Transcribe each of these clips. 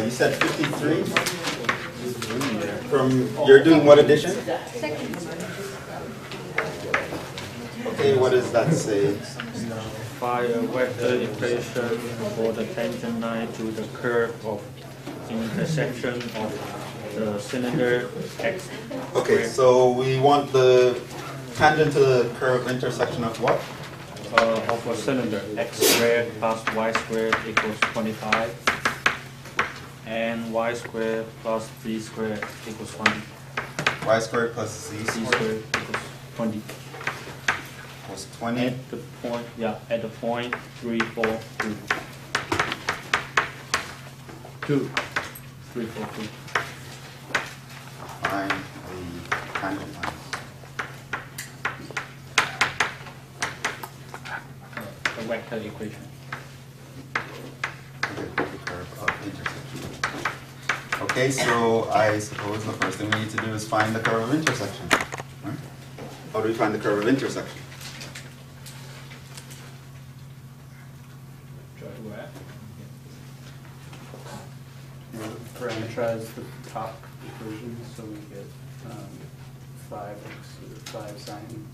You said 53? From, you're doing what addition? Okay, what does that say? Find a vector equation for the tangent line to the curve of intersection of the cylinder x. Okay, so we want the tangent to the curve intersection of what? Of a cylinder, x squared plus y squared equals 25, and y squared plus z squared equals 20. Y squared plus z Squared equals 20. Equals 20. At the point, at the point 3, 4, 2. 2. 3, 4, 2. Find the tangent line. The vector equation. Okay, the curve of intersection. Okay, so I suppose the first thing we need to do is find the curve of intersection. Right? How do we find the curve of intersection? Parameterize the top equation so we get 5x or 5 sine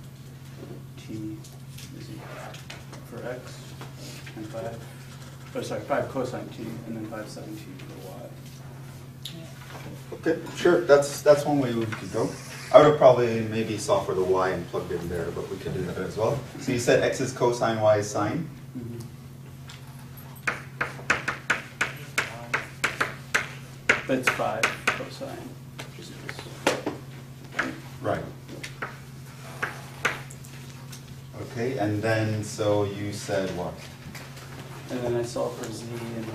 t is equal for x and 5 cosine t and then 5 sine t for y. Okay, sure, that's one way we could go. I would have probably maybe solved for the y and plugged in there, but we could do that as well. So you said x is cosine, y is sine. That's 5 cosine. Right. Okay, and then so you said what? And then I solve for z in the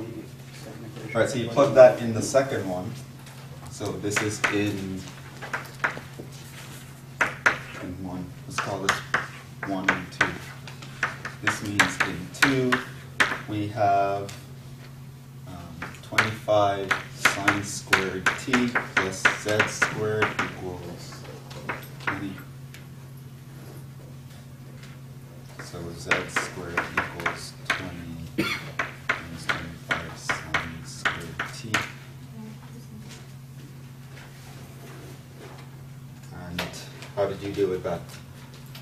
second equation. All right, so you plug that in the second one. So this is in one. Let's call this 1 and 2. This means in 2 we have 25 sine squared t plus z squared equals 20. So z squared equals 20 minus 25 sine squared t. And how did you deal with that?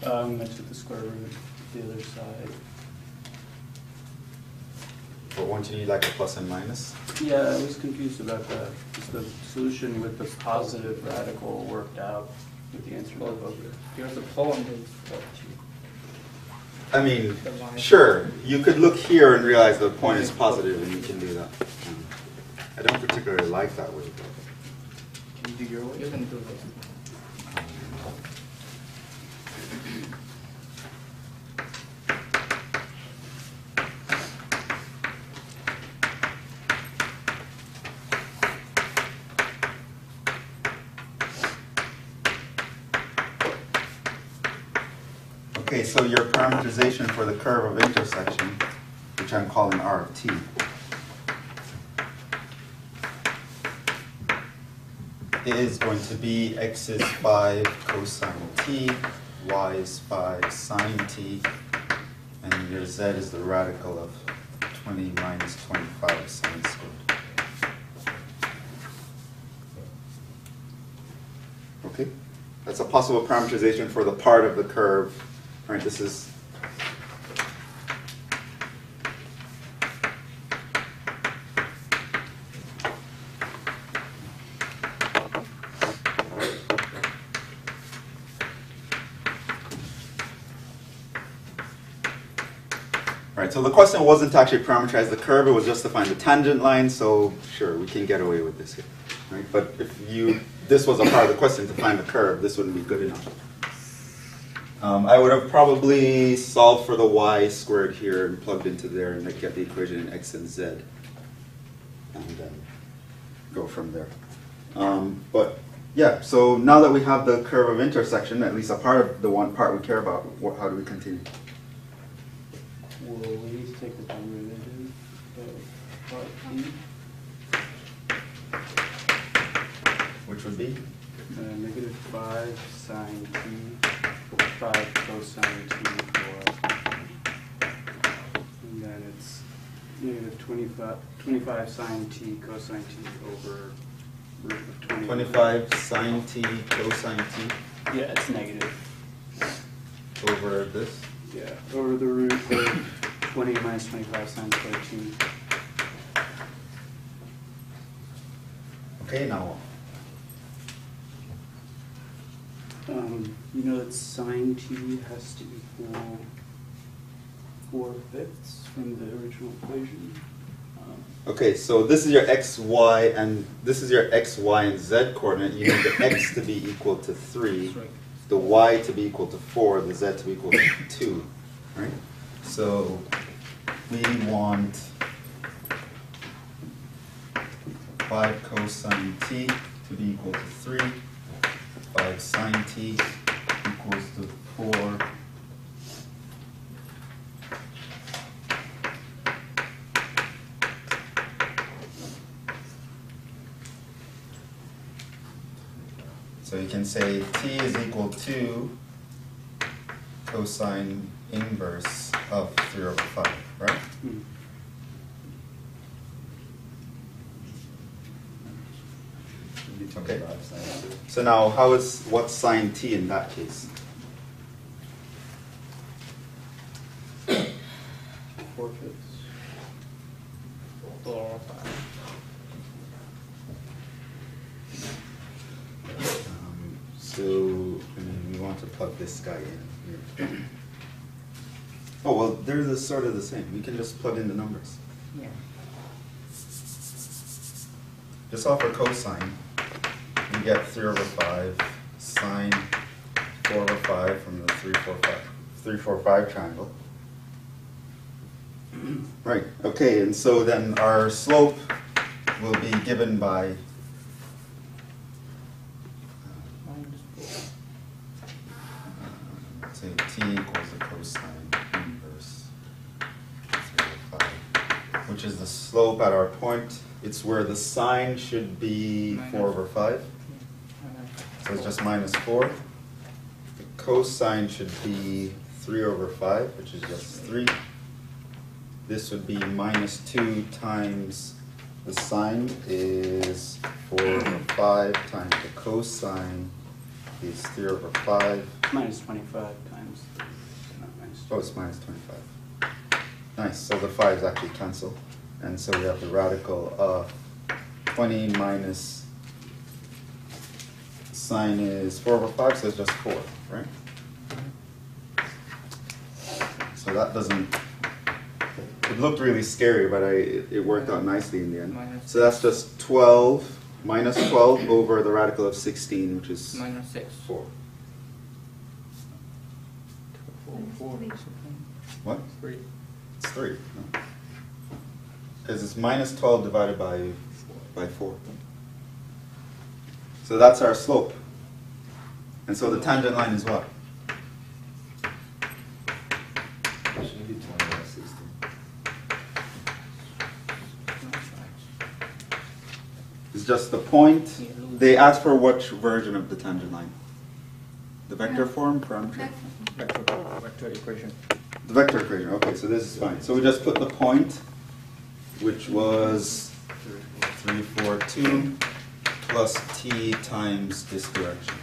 I took the square root the other side. But won't you need like a plus and minus? Yeah, I was confused about that. Is the solution with the positive radical worked out with the answer to both? Because the point is I mean, sure, you could look here and realize the point is positive and you can do that. I don't particularly like that way. Can you do your way? You can do this. Okay, so your parameterization for the curve of intersection, which I'm calling R of t, is going to be x is 5 cosine t, y is 5 sine t, and your z is the radical of 20 minus 25 sine squared. Okay, that's a possible parameterization for the part of the curve. All right, this is so the question wasn't to actually parameterize the curve, it was just to find the tangent line, so sure, we can get away with this here. Right? But if this was a part of the question to find the curve, this wouldn't be good enough. I would have probably solved for the y squared here and plugged into there and get the equation in x and z. And then go from there. But yeah, so now that we have the curve of intersection, at least a part of the one part we care about, how do we continue? Well, we need to take the derivative of part t. Which would be? Negative 5 sine t, 5 cosine t for, and then it's Negative 25 sine t cosine t over root of 20. 25 sine t cosine t Yeah, it's negative. over this. Yeah, over the root of 20 minus 25 sine squared t. Okay, now You know that sine t has to equal 4/5 from the original equation. okay, so this is your x, y, and this is your x, y, and z coordinate. You need the x to be equal to 3, That's right. the y to be equal to 4, the z to be equal to 2, right? So we want 5 cosine t to be equal to 3, 5 sine t equals to 4. So you can say t is equal to cosine inverse of 3 over 5, right? Hmm. Okay. So now, what's sine t in that case? 4/5. So we want to plug this guy in here. Oh, well, they're sort of the same. We can just plug in the numbers. Yeah. Just off for cosine, you get 3 over 5 sine 4 over 5 from the 3, 4, 5 triangle. Right, okay, and so then our slope will be given by say t equals the cosine inverse 3 over 5, which is the slope at our point. It's where the sine should be 4 over 5. So it's just minus 4. The cosine should be 3 over 5, which is just 3. This would be minus 2 times the sine is 4 over 5 times the cosine is 3 over 5. Minus 25 times. Not minus 2. Oh, it's minus 25. Nice, so the 5's actually cancel. And so we have the radical of 20 minus sine is 4 over 5, so it's just 4, right? So that doesn't, it looked really scary, but it worked out nicely in the end. So that's just 12, minus 12 over the radical of 16, which is Minus 6. 4. 4. What? 3. It's 3. Because it's minus 12 divided by 4. So that's our slope. And so the tangent line is what? Shouldn't be 20 by 16. It's just the point. They asked for which version of the tangent line? The vector form, parameter? Vector equation. The vector equation. Okay, so this is fine. So we just put the point, which was 3, 4, 2 plus t times this direction.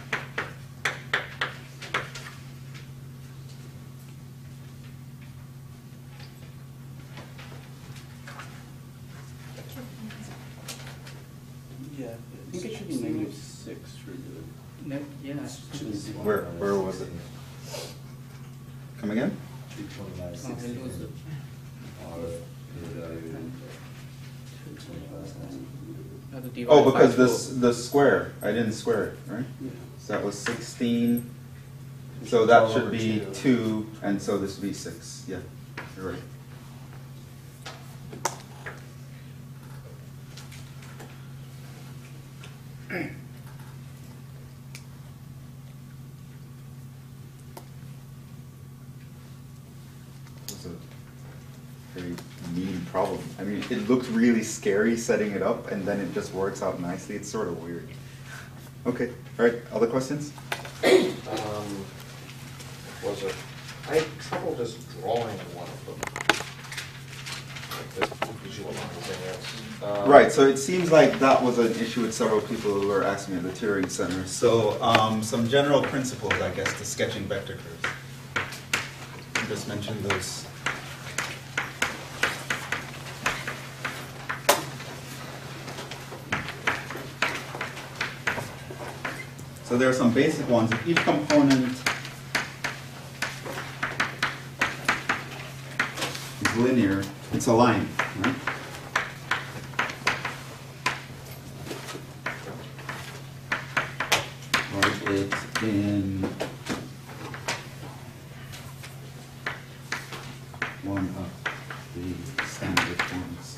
Yeah, I think it should be negative 6 for the. Yeah. Where was it? Come again? 20 by Oh, 16. I lose it. Have to divide Oh, because by this the square. I didn't square it, right? Yeah. So that was 16. So that 12 should over be 2. 2, and so this would be 6. Yeah, you're right. It was a very mean problem. I mean, it looked really scary setting it up, and then it just works out nicely. It's sort of weird. Okay, all right, other questions? Was it? I had trouble just drawing one of them. visualizing it. Right, so it seems like that was an issue with several people who were asking me at the Turing Center. So some general principles, I guess, to sketching vector curves. Just mention those. So there are some basic ones. If each component is linear, it's a line, right? Write it in one of the standard forms.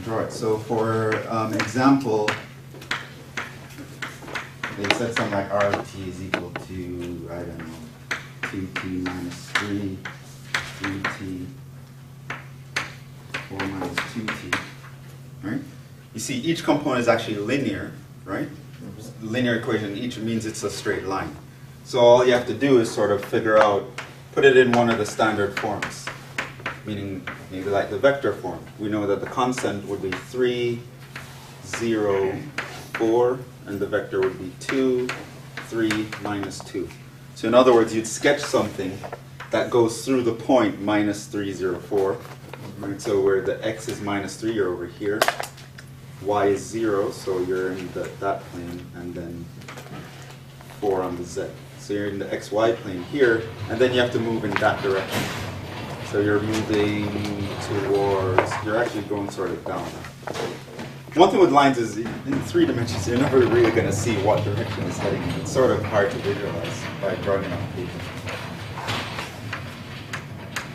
Draw it. So for example, they said something like RT is equal to, I don't know, 2t minus 3, 3t, 4 minus 2t, right? You see each component is actually linear, right? Linear equation, each means it's a straight line. So all you have to do is sort of figure out, put it in one of the standard forms. Meaning maybe like the vector form. We know that the constant would be 3, 0, 4, and the vector would be 2, 3, minus 2. So in other words, you'd sketch something that goes through the point minus 3, 0, 4. Right? So where the x is minus 3, you're over here. Y is 0, so you're in that plane, and then 4 on the z. So you're in the xy plane here, and then you have to move in that direction. So you're moving towards, you're actually going sort of down. One thing with lines is, in 3 dimensions, you're never really going to see what direction it's heading in. It's sort of hard to visualize by drawing it on paper.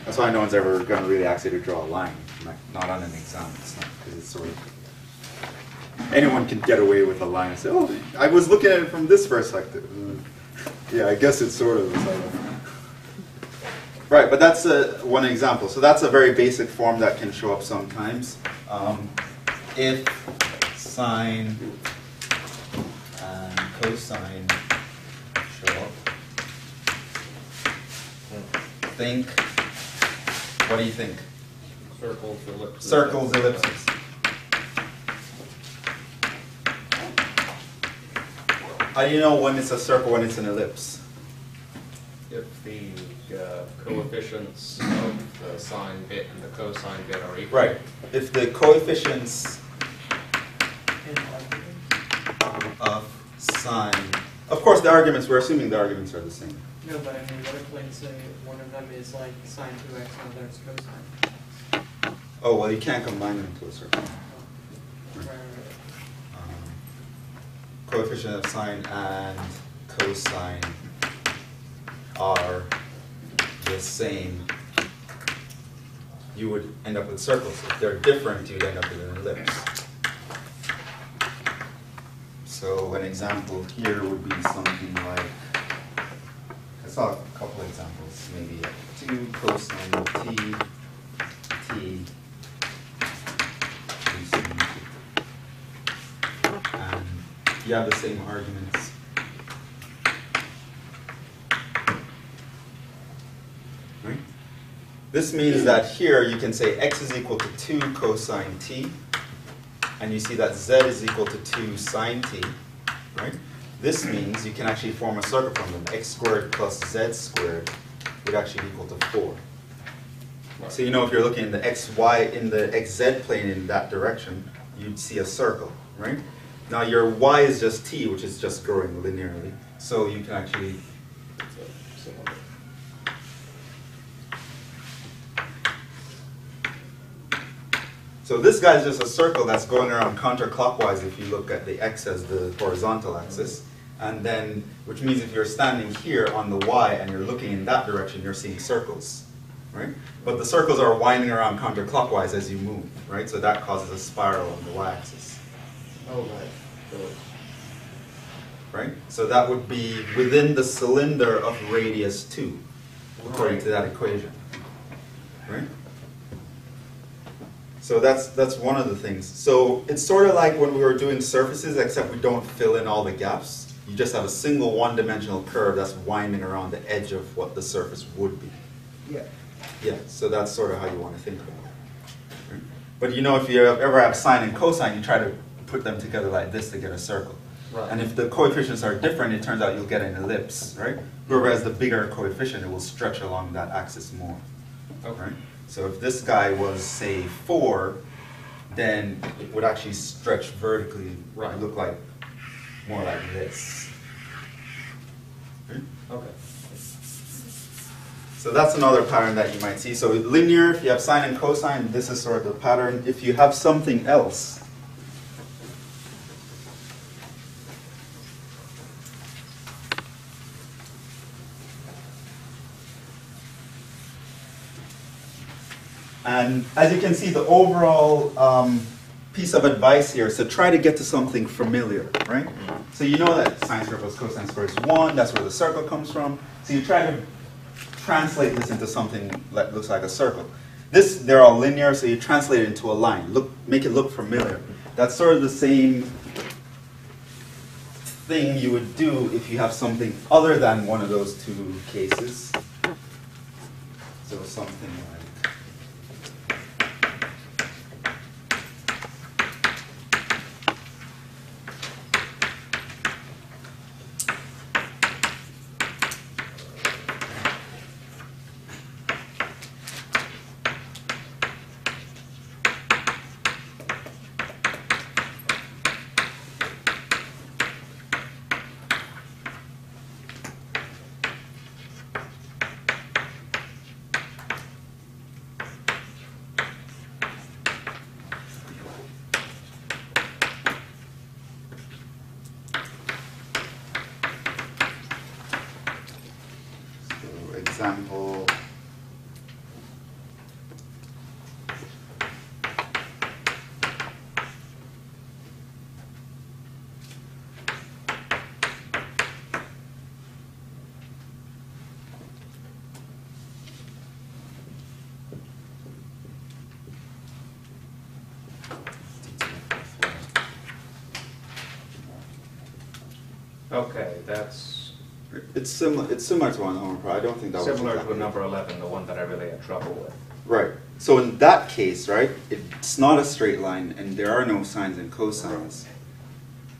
That's why no one's ever going to really ask you to draw a line, not on an exam. It's not, because it's sort of, anyone can get away with a line and say, oh, I was looking at it from this perspective. Yeah, I guess it's sort of. Right, but that's one example. So that's a very basic form that can show up sometimes. If sine and cosine show up, think, what do you think? Circles, ellipses. Circles, ellipses. How do you know when it's a circle, when it's an ellipse? If the coefficients of the sine bit and the cosine bit are equal. Right. If the coefficients of sine, of course the arguments, we're assuming the arguments are the same. No, but I mean, what if, like, say, one of them is like sine 2x and the other is cosine? Oh, well, you can't combine them to a circle. Right. Coefficient of sine and cosine are the same. You would end up with circles. If they're different, you'd end up with an ellipse. So an example here would be something like, I saw a couple examples, maybe 2 cosine t, t, cosine t. And you have the same arguments. Right? This means that here you can say x is equal to 2 cosine t, and you see that z is equal to 2 sine t, right? This means you can actually form a circle from them. X squared plus z squared would actually equal to 4. So you know if you're looking in the xy, in the xz plane in that direction, you'd see a circle, right? Now your y is just t, which is just growing linearly. So you can actually so this guy's just a circle that's going around counterclockwise if you look at the x as the horizontal axis. And then, which means if you're standing here on the y and you're looking in that direction, you're seeing circles, right? But the circles are winding around counterclockwise as you move, right? So that causes a spiral on the y-axis. Oh, right. Right? So that would be within the cylinder of radius 2, according to that equation. Right? So that's one of the things. So it's sort of like when we were doing surfaces, except we don't fill in all the gaps. You just have a single one-dimensional curve that's winding around the edge of what the surface would be. Yeah. Yeah, so that's sort of how you want to think about it. Right? But you know, if you ever have sine and cosine, you try to put them together like this to get a circle. Right. And if the coefficients are different, it turns out you'll get an ellipse, right? Whereas the bigger coefficient, it will stretch along that axis more. Okay. Right? So if this guy was, say, 4, then it would actually stretch vertically, Right. look like more like this. Right? Okay. So that's another pattern that you might see. So linear, if you have sine and cosine, this is sort of the pattern. If you have something else, and as you can see, the overall piece of advice here is to try to get to something familiar, right? So you know that sine squared plus cosine squared is 1, that's where the circle comes from. So you try to translate this into something that looks like a circle. They're all linear, so you translate it into a line. Make it look familiar. That's sort of the same thing you would do if you have something other than one of those two cases. So something like, example, Okay, that's it's similar to one homer problem. I don't think that was similar exactly to number 11, the one that I really had trouble with. right. So in that case, right, it's not a straight line, and there are no sines and cosines.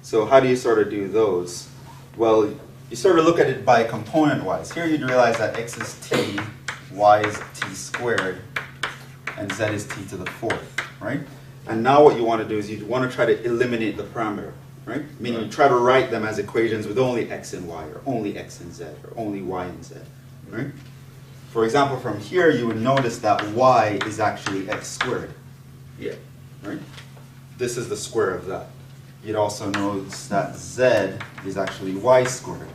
So how do you sort of do those? Well, you sort of look at it by component-wise. Here you'd realize that x is t, y is t squared, and z is t to the 4th, right? And now what you want to do is you want to try to eliminate the parameter, right? Meaning you try to write them as equations with only x and y, or only x and z, or only y and z, right? For example, from here you would notice that y is actually x squared, Yeah. right? This is the square of that. You'd also notice that z is actually y squared,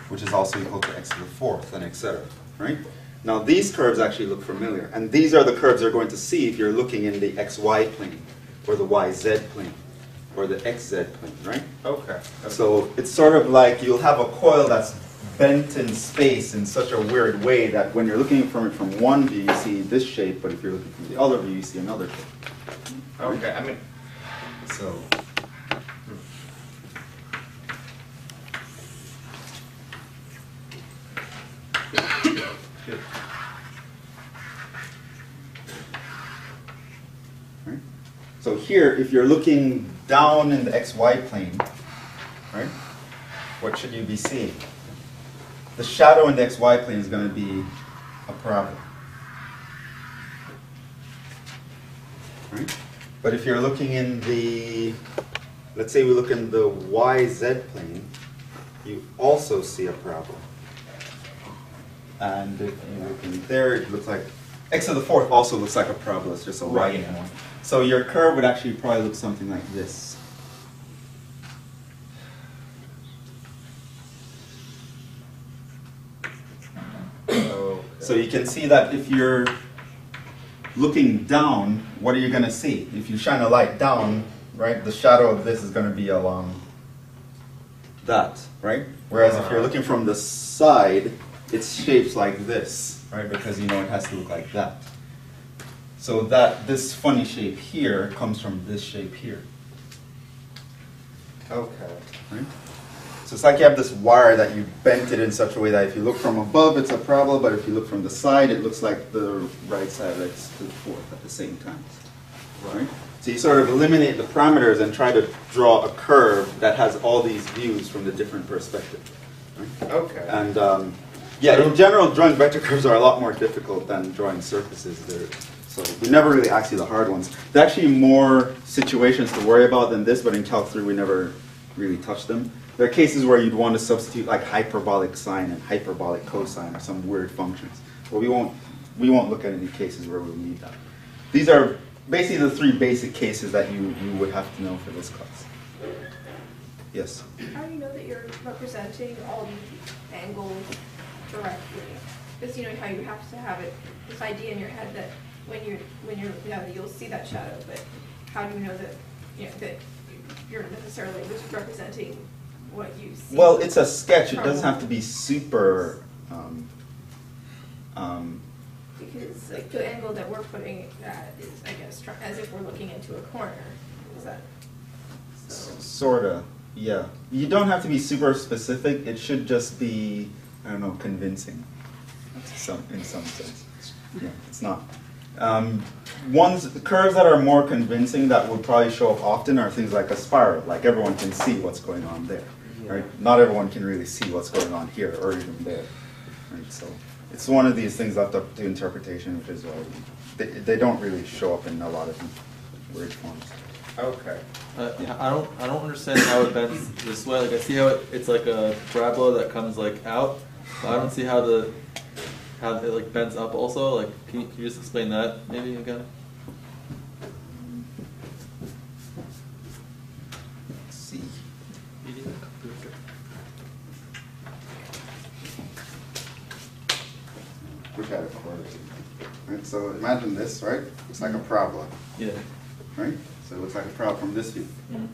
which is also equal to x to the 4th, and etc., right? Now these curves actually look familiar, and these are the curves you're going to see if you're looking in the xy plane, or the yz plane, or the xz plane, right? Okay. So it's sort of like you'll have a coil that's bent in space in such a weird way that when you're looking from it from one view, you see this shape, but if you're looking from the other view, you see another shape. Okay, I mean, So, right? So here, if you're looking down in the xy plane, right, what should you be seeing? The shadow in the xy plane is going to be a parabola. Right? But if you're looking in the, let's say we look in the YZ plane, you also see a parabola. And if you look in there, it looks like, x to the 4th also looks like a parabola, it's just a right one. So your curve would actually probably look something like this. okay. So you can see that if you're looking down, what are you going to see? If you shine a light down, right, the shadow of this is going to be along that, right? Whereas if you're looking from the side, it's shaped like this, right? Because you know it has to look like that. So that this funny shape here comes from this shape here. Okay. Right? So it's like you have this wire that you bent it in such a way that if you look from above, it's a parabola, but if you look from the side, it looks like the right side x to the fourth at the same time. Right? So you sort of eliminate the parameters and try to draw a curve that has all these views from the different perspectives. Right? Okay. And yeah, in general, drawing vector curves are a lot more difficult than drawing surfaces. So we never really ask you the hard ones. There are actually more situations to worry about than this, but in calc203 we never really touch them. There are cases where you'd want to substitute like hyperbolic sine and hyperbolic cosine or some weird functions. But we won't look at any cases where we'll need that. These are basically the three basic cases that you would have to know for this class. Yes? How do you know that you're representing all the angles directly? Because you know how you have to have this idea in your head that when you're you'll see that shadow, but how do you know that that you're necessarily just representing what you see? Well, it's a sketch. It doesn't have to be super. Because like the angle that we're putting at is, I guess, as if we're looking into a corner. Is that Sorta, yeah. You don't have to be super specific. It should just be, I don't know, convincing. In some sense. Yeah, it's not. Curves that are more convincing that would probably show up often are things like a spiral. Like everyone can see what's going on there. Right? Not everyone can really see what's going on here or even there. Right? So it's one of these things left up to interpretation, which is why they don't really show up in a lot of weird forms. Okay. Yeah, I don't understand how it bends this way. Like I see how it's like a parabola that comes like out, but I don't see how it like bends up also. Like can you just explain that maybe again? Let's see. Look at it first. Right, so imagine this, right? It's like a parabola. Yeah. Right? So it looks like a parabola from this view. Mm-hmm.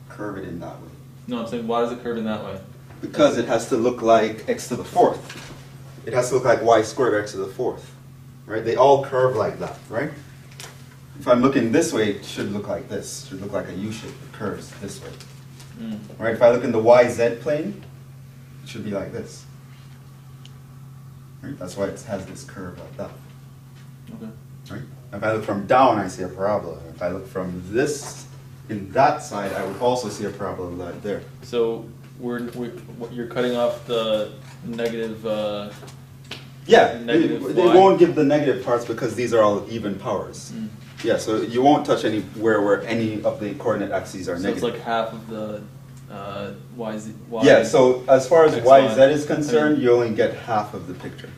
Curve it in that way. No, I'm saying why does it curve in that way? Because it has to look like x to the fourth. It has to look like y squared x to the fourth. Right? They all curve like that, right? If I'm looking this way, it should look like this. It should look like a U shape. It curves this way. Mm. Right? If I look in the YZ plane, it should be like this. Right? That's why it has this curve like that. Okay. Right? If I look from down, I see a parabola. If I look from this, in that side, I would also see a parabola like there. So you're cutting off the negative. Yeah, Negative they y. won't give the negative parts because these are all even powers. Mm. Yeah, so you won't touch anywhere where any of the coordinate axes are So negative. it's like half of the y. Yeah, so as far as X, YZ Y. is concerned, you only get half of the picture.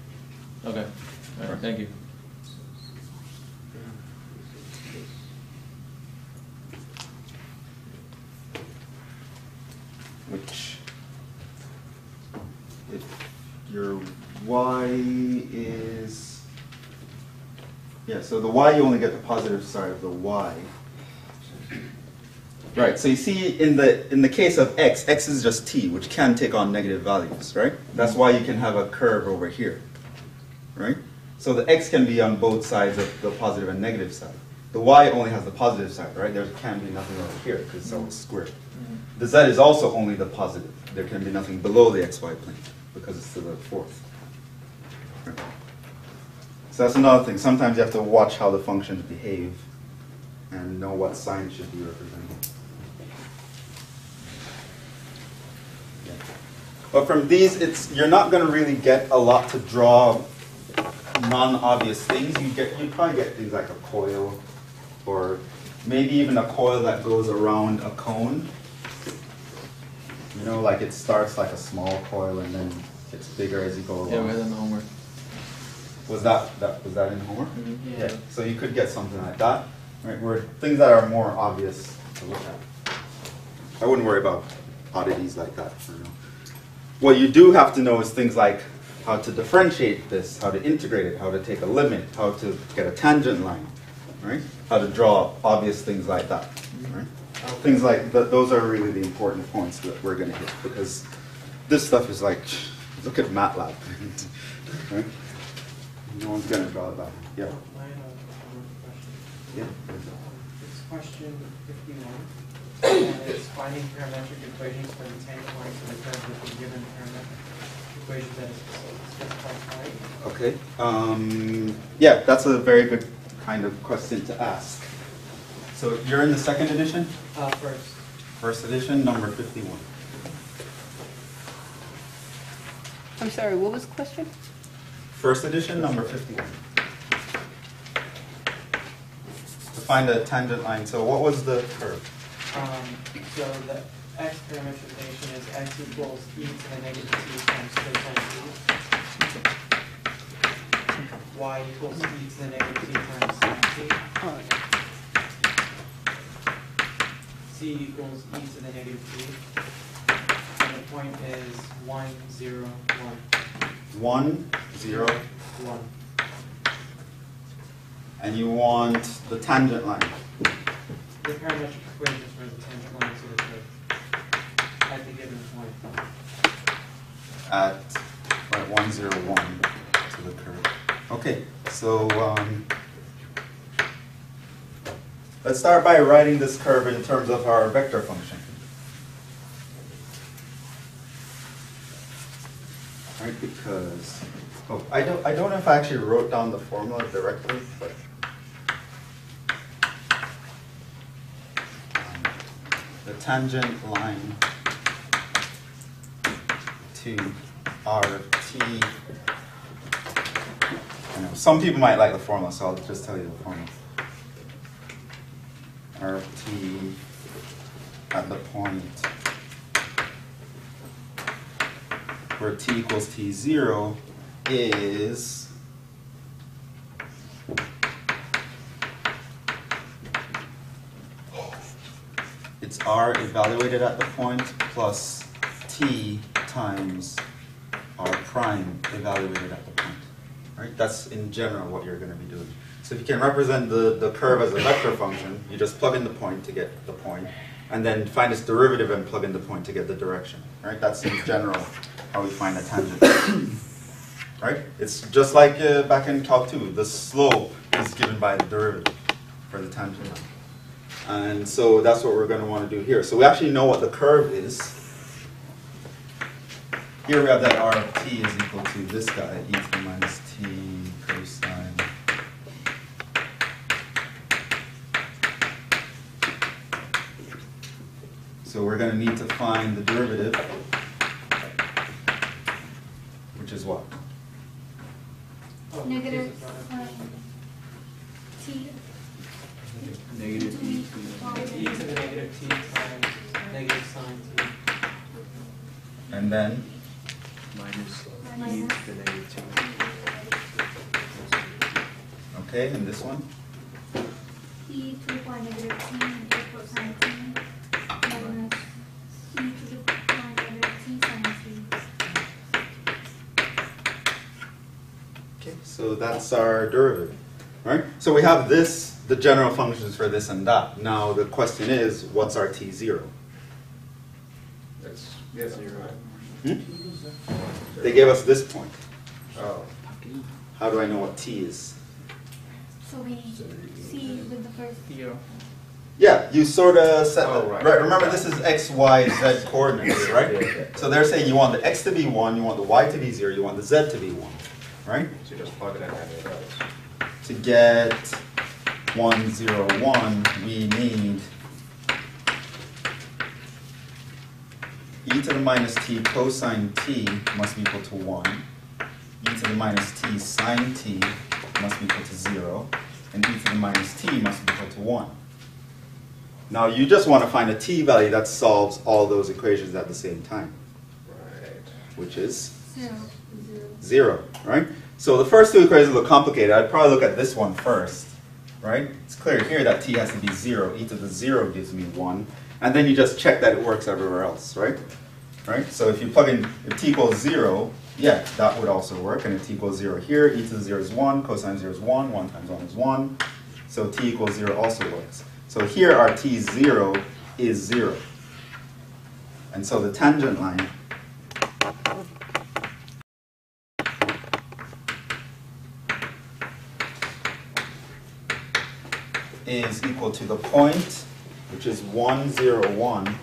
Okay. All right. Thank you. Which, if your y is, yeah, so the y you only get the positive side of the y. Right, so you see in the case of x is just t, which can take on negative values, right? That's why you can have a curve over here, right? So the x can be on both sides of the positive and negative side. The y only has the positive side, right? There can be nothing over here because it's always squared. The z is also only the positive. There can be nothing below the xy plane because it's to the fourth. Right. So that's another thing. Sometimes you have to watch how the functions behave and know what sign should be represented. Yeah. But from these, you're not going to really get a lot to draw non-obvious things. You probably get things like a coil, or maybe even a coil that goes around a cone. You know, like it starts like a small coil and then gets bigger as you go along. Yeah, we had that in the homework. Was that in homework? Mm-hmm. Yeah. So you could get something like that, right? Where things that are more obvious to look at. I wouldn't worry about oddities like that. You know. What you do have to know is things like how to differentiate this, how to integrate it, how to take a limit, how to get a tangent line, right? How to draw obvious things like that, right? Things like those are really the important points that we're going to hit, because this stuff is like, look at MATLAB, right? No one's going to draw that. Yeah. My Yeah. It's question 51. And it's finding parametric equations for the tangent lines of the curve with the given parametric equation that is specified, right? Okay. Yeah, that's a very good kind of question to ask. So you're in the second edition? First. First edition, number 51. I'm sorry, what was the question? First edition, number 51. To find a tangent line. So what was the curve? So the x parameterization is x equals e to the negative t times cosine t. Y equals e to the negative t times sin t. Oh, C equals e to the negative t. And the point is 1, 0, 1. 1, 0, 1. and you want the tangent line. The parametric equations for the tangent lines of the curve at the given point. At 1, 0, 1 to the curve. Okay, so let's start by writing this curve in terms of our vector function. Right, because I don't know if I actually wrote down the formula directly, but the tangent line to RT. I know some people might like the formula, so I'll just tell you the formula. RT at the point where t equals t0 is it's r evaluated at the point plus t times r prime evaluated at the point. Right? That's in general what you're going to be doing. So if you can represent the curve as a vector function, you just plug in the point to get the point, and then find its derivative and plug in the point to get the direction. Right? That's in general how we find a tangent. Right? It's just like back in calc2. The slope is given by the derivative for the tangent line. And so that's what we're going to want to do here. So we actually know what the curve is. Here we have that r of t is equal to this guy, e to the minus t cosine. So we're going to need to find the derivative, which is what? Negative t. Negative e E to the negative t times negative sine t. And then minus e Minus to the negative 2. okay, and this one? e to the power negative t cosine t minus e to the power negative t sine t. Okay, so that's our derivative, right? So we have this, the general functions for this and that. Now the question is, what's our t0? It's, yes, you're right. They gave us this point. Oh, How do I know what t is? So we see with the first Zero. Yeah, you sort of set Oh, the, right. right. Remember, this is x, y, z coordinates, right? Yeah. So they're saying you want the x to be 1, you want the y to be 0, you want the z to be 1, right? so you just plug it in any of those. To get 1, 0, 1, we need e to the minus t cosine t must be equal to 1, e to the minus t sine t must be equal to 0, and e to the minus t must be equal to 1. Now you just want to find a t value that solves all those equations at the same time, Right. which is 0. 0, right? So the first two equations look complicated. I'd probably look at this one first, right? It's clear here that t has to be 0. E to the 0 gives me 1. And then you just check that it works everywhere else, right? Right? So if you plug in, if t equals 0, yeah, that would also work. And if t equals 0 here, e to the 0 is 1, cosine 0 is 1, 1 times 1 is 1. So t equals 0 also works. So here our t0 is 0. And so the tangent line is equal to the point, which is 1, 0, 1,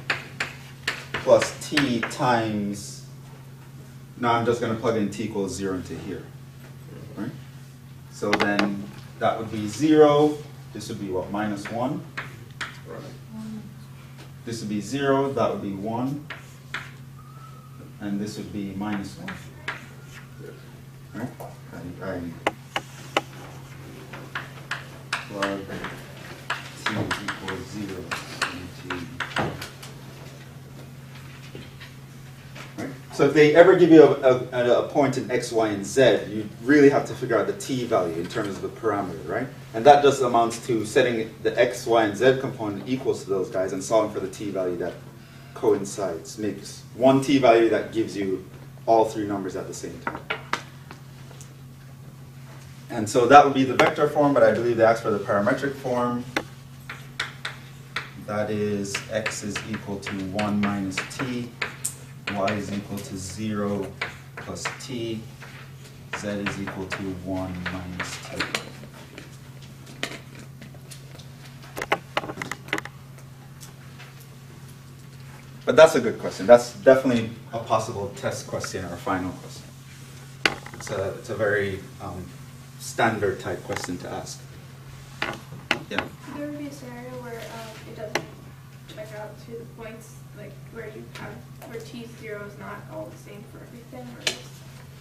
plus t times, now I'm just going to plug in t equals 0 into here. Right? So then that would be 0. This would be what, minus 1? Right. This would be 0. That would be 1. And this would be minus 1. Right? I plug t equals 0 into. Right? So if they ever give you a point in x, y, and z, you really have to figure out the t value in terms of the parameter, right? And that just amounts to setting the x, y, and z component equals to those guys and solving for the t value that coincides. Makes one t value that gives you all three numbers at the same time. And so that would be the vector form, but I believe they asked for the parametric form. That is x is equal to 1 minus t, y is equal to 0 plus t, z is equal to 1 minus t. But that's a good question. That's definitely a possible test question or final question. It's a very standard type question to ask. Yeah. There would be a scenario where it doesn't check out to the points, like where you have where t0 is not all the same for everything, or is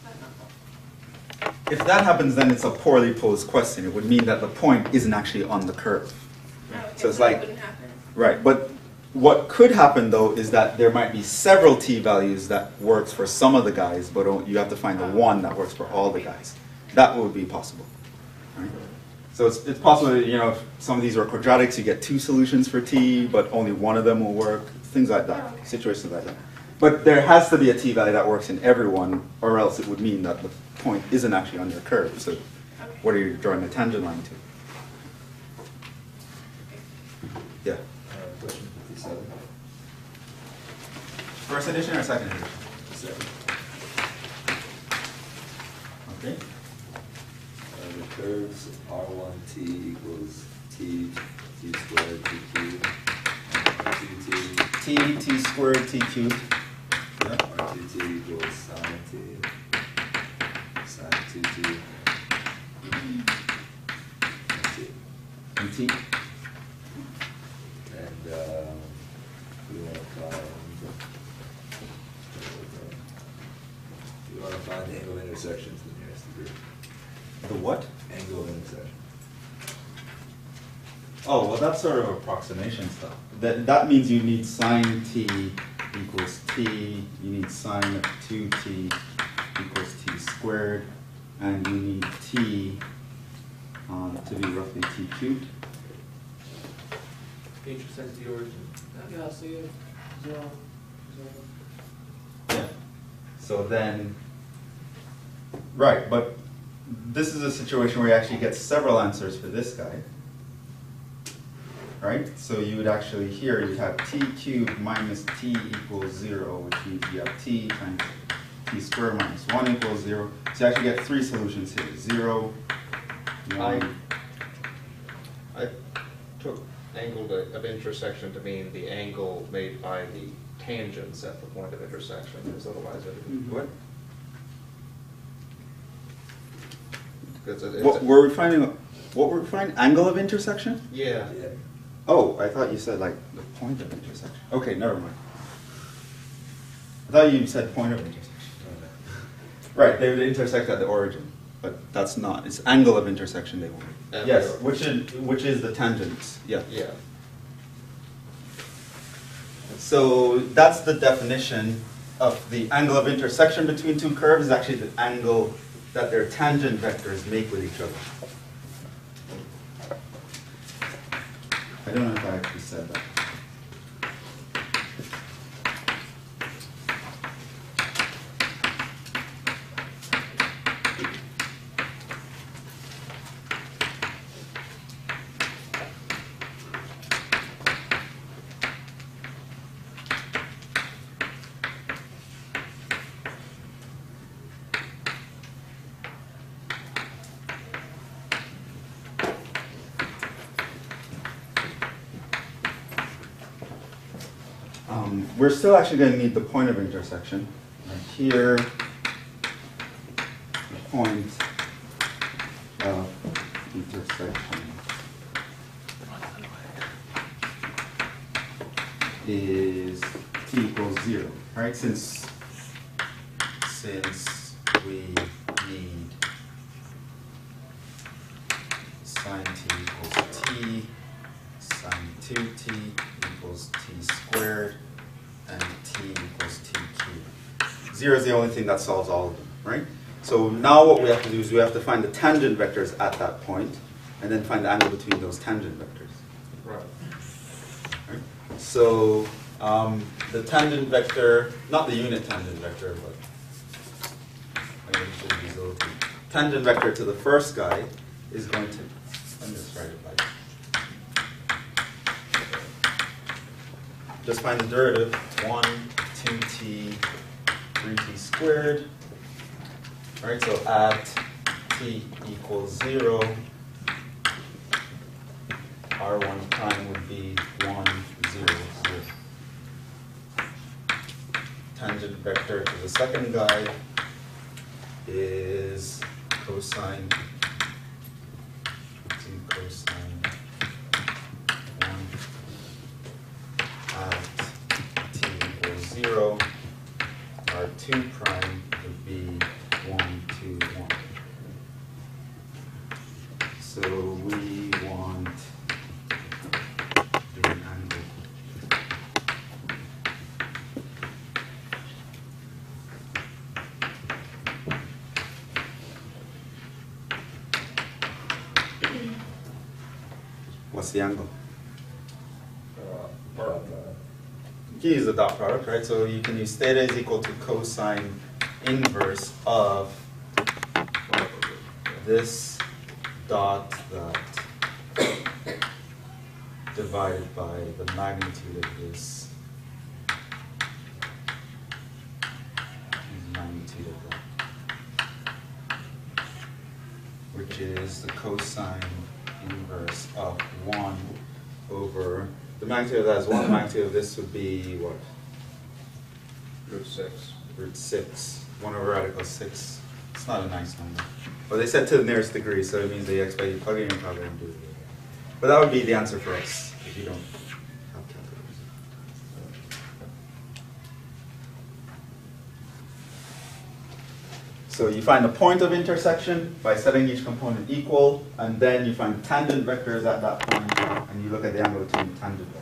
that not possible? If that happens, then it's a poorly posed question. It would mean that the point isn't actually on the curve. Oh, okay, So it's that like, wouldn't happen. right, but what could happen though is that there might be several t values that works for some of the guys, but you have to find the one that works for all the guys. That would be possible. Right? So it's possible that, if some of these are quadratics, you get two solutions for t, but only one of them will work. Things like that, Okay. situations like that. But there has to be a t value that works in everyone, or else it would mean that the point isn't actually on your curve. So what are you drawing a tangent line to? Yeah. Question 57. First edition or second edition? Second. Okay. The curves R1t equals t squared t cubed, R2t T squared t cubed. Yeah. R2t equals sine sine 2t, And t. and we want to find the angle of intersection to the nearest degree. The what? Angle of intersection. Oh, well, that's sort of approximation stuff. That means you need sine t equals t, you need sine of 2t equals t squared, and you need t to be roughly t cubed. Intersect the origin. Yeah, so you have 0, 0. Yeah. So then, right, but this is a situation where you actually get several answers for this guy. Right? So you would actually, here you'd have t cubed minus t equals 0, which means you have t times t squared minus 1 equals 0. So you actually get three solutions here. 0, 1. I took angle of intersection to mean the angle made by the tangents at the point of intersection, because otherwise it would. What? Because it's What were we finding? What were we finding? Angle of intersection? yeah. Yeah. Oh, I thought you said like the point of intersection. Okay, never mind. I thought you said point of intersection. Right, they would intersect at the origin, but that's not. It's angle of intersection they want. At Yes, the- which is the tangents. Yeah. Yeah. So that's the definition of the angle of intersection between two curves. Is actually the angle that their tangent vectors make with each other. I don't know if I actually said that. we're still actually going to need the point of intersection. And here, the point of intersection is t equals 0, right? Since we need sine t equals t, sine 2t equals t squared, and t equals t cubed. 0 is the only thing that solves all of them, right? So now what we have to do is we have to find the tangent vectors at that point, and then find the angle between those tangent vectors. Right. Right? So the tangent vector, not the unit tangent vector, but I mean, it should be zero to tangent vector to the first guy is going to, let me just write it like, just find the derivative, 1, 2t, 3t squared. All right, so at t equals 0, r1 prime would be 1, 0, 0. Tangent vector to the second guy is cosine 1 at t equals 0, r2 prime would be 1, 2, 1. So we want the angle. What's the angle? You can use the dot product, right? So you can use theta is equal to cosine inverse of this dot that divided by the magnitude of this magnitude of that, which is the cosine inverse of 1 over, the magnitude of that is 1, the magnitude of this would be what? Root 6. Root 6. 1 over radical 6. It's not a nice number. Well, they said to the nearest degree, so it means the x by you plug it in and probably do it. But that would be the answer for x if you don't have calculators. So you find the point of intersection by setting each component equal, and then you find tangent vectors at that point, and you look at the angle between the tangent vectors.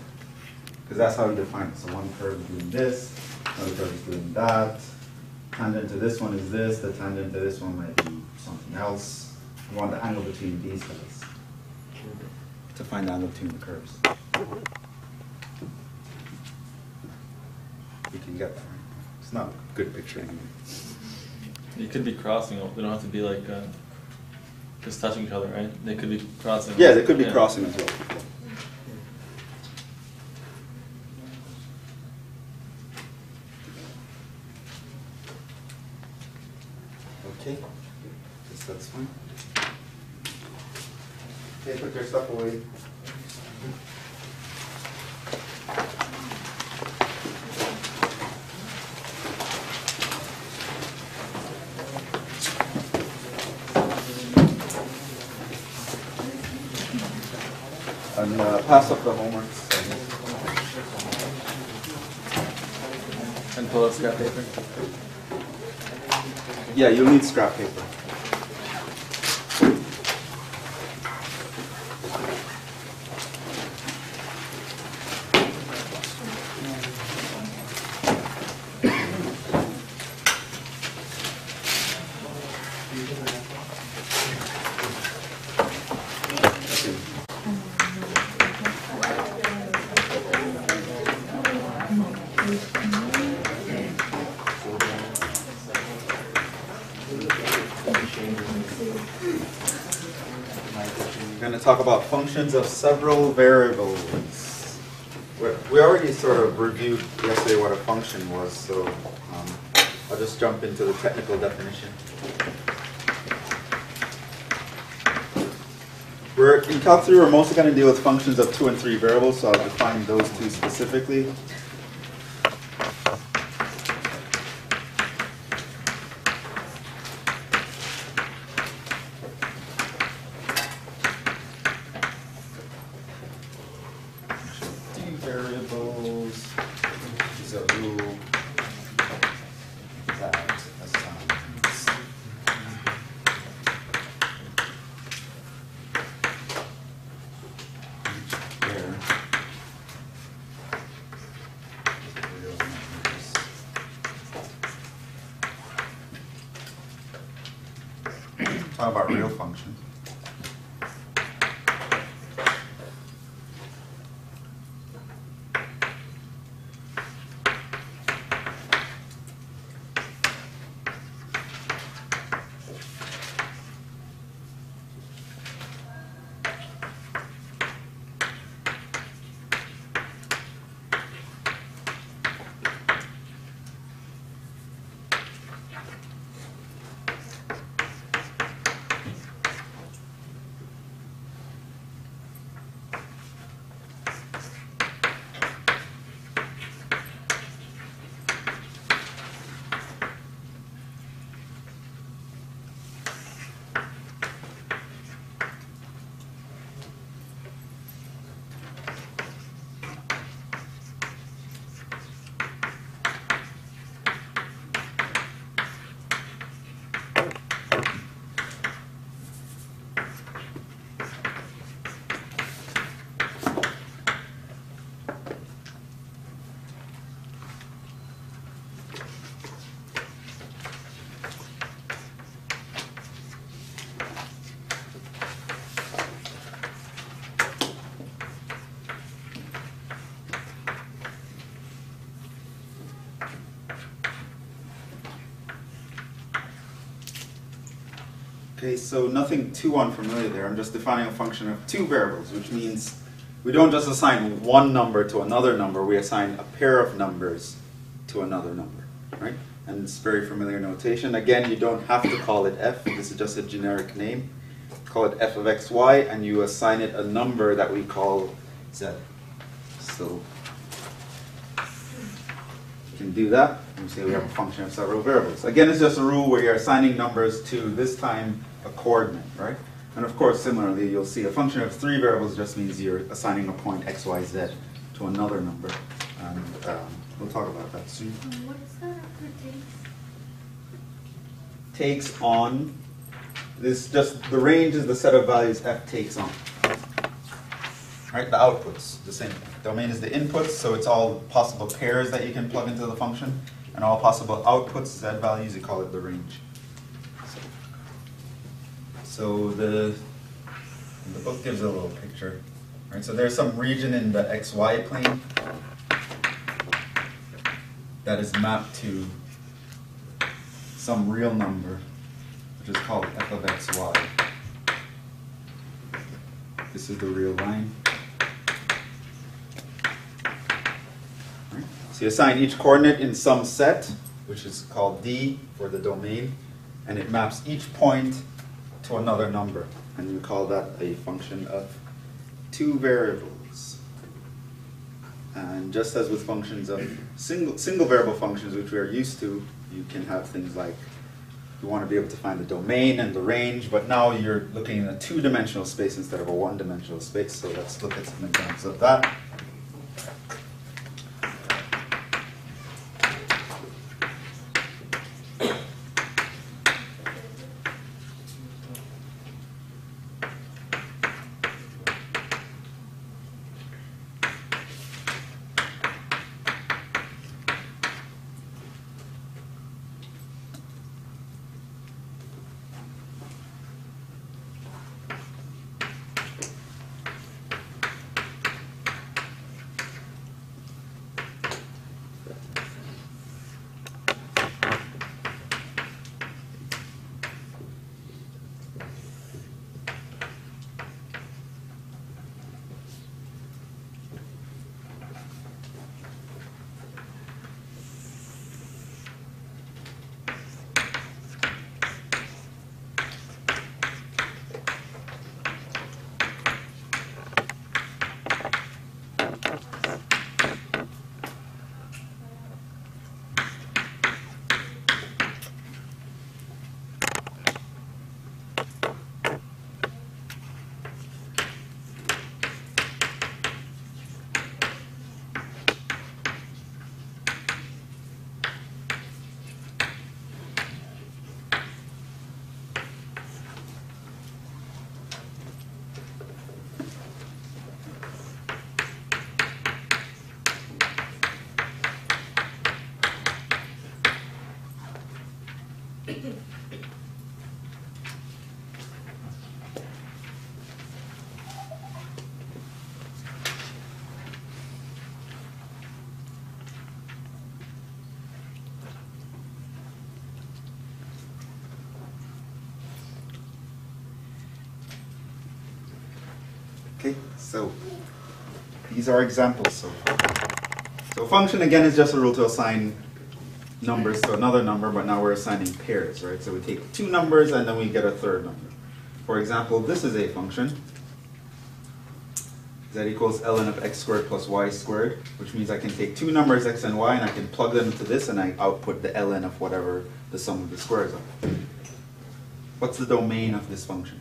Because that's how you define it. So one curve is doing this, another curve is doing that. Tangent to this one is this, the tangent to this one might be something else. You want the angle between these guys to find the angle between the curves. You can get that, right? It's not a good picture anyway. You could be crossing. They don't have to be like just touching each other, right? They could be crossing. Yeah, they could be crossing as well. Okay, guess that's fine. Okay, put your stuff away. And pass up the homeworks. And pull out scrap paper. Yeah, you'll need scrap paper. We're going to talk about functions of several variables. We already sort of reviewed yesterday what a function was, so I'll just jump into the technical definition. In calc203, we're mostly going to deal with functions of 2 and 3 variables, so I'll define those two specifically. talk about real functions. Okay, so nothing too unfamiliar there. I'm just defining a function of two variables, which means we don't just assign one number to another number, we assign a pair of numbers to another number, right? And it's very familiar notation. Again, you don't have to call it f, this is just a generic name. Call it f of xy, and you assign it a number that we call z. So you can do that, and we say we have a function of several variables. Again, it's just a rule where you're assigning numbers to, this time, a coordinate, right? And of course, similarly, you'll see a function of three variables just means you're assigning a point x, y, z to another number. And we'll talk about that soon. What's that after takes? Takes on, this just, the range is the set of values f takes on. Right, the outputs, the same thing. Domain is the inputs, so it's all possible pairs that you can plug into the function, and all possible outputs, z values, you call it the range. So the book gives a little picture. Right, so there's some region in the xy plane that is mapped to some real number, which is called f of xy. This is the real line. Right. So you assign each coordinate in some set, which is called D for the domain, and it maps each point to another number, and you call that a function of two variables. And just as with functions of single variable functions, which we are used to, you can have things like you want to be able to find the domain and the range, but now you're looking in a two-dimensional space instead of a one-dimensional space. So let's look at some examples of that. So these are examples so far. So function again is just a rule to assign numbers to another number, but now we're assigning pairs, right? So we take two numbers and then we get a third number. For example, this is a function. Z equals ln of x squared plus y squared, which means I can take two numbers x and y and I can plug them into this and I output the ln of whatever the sum of the squares are. What's the domain of this function?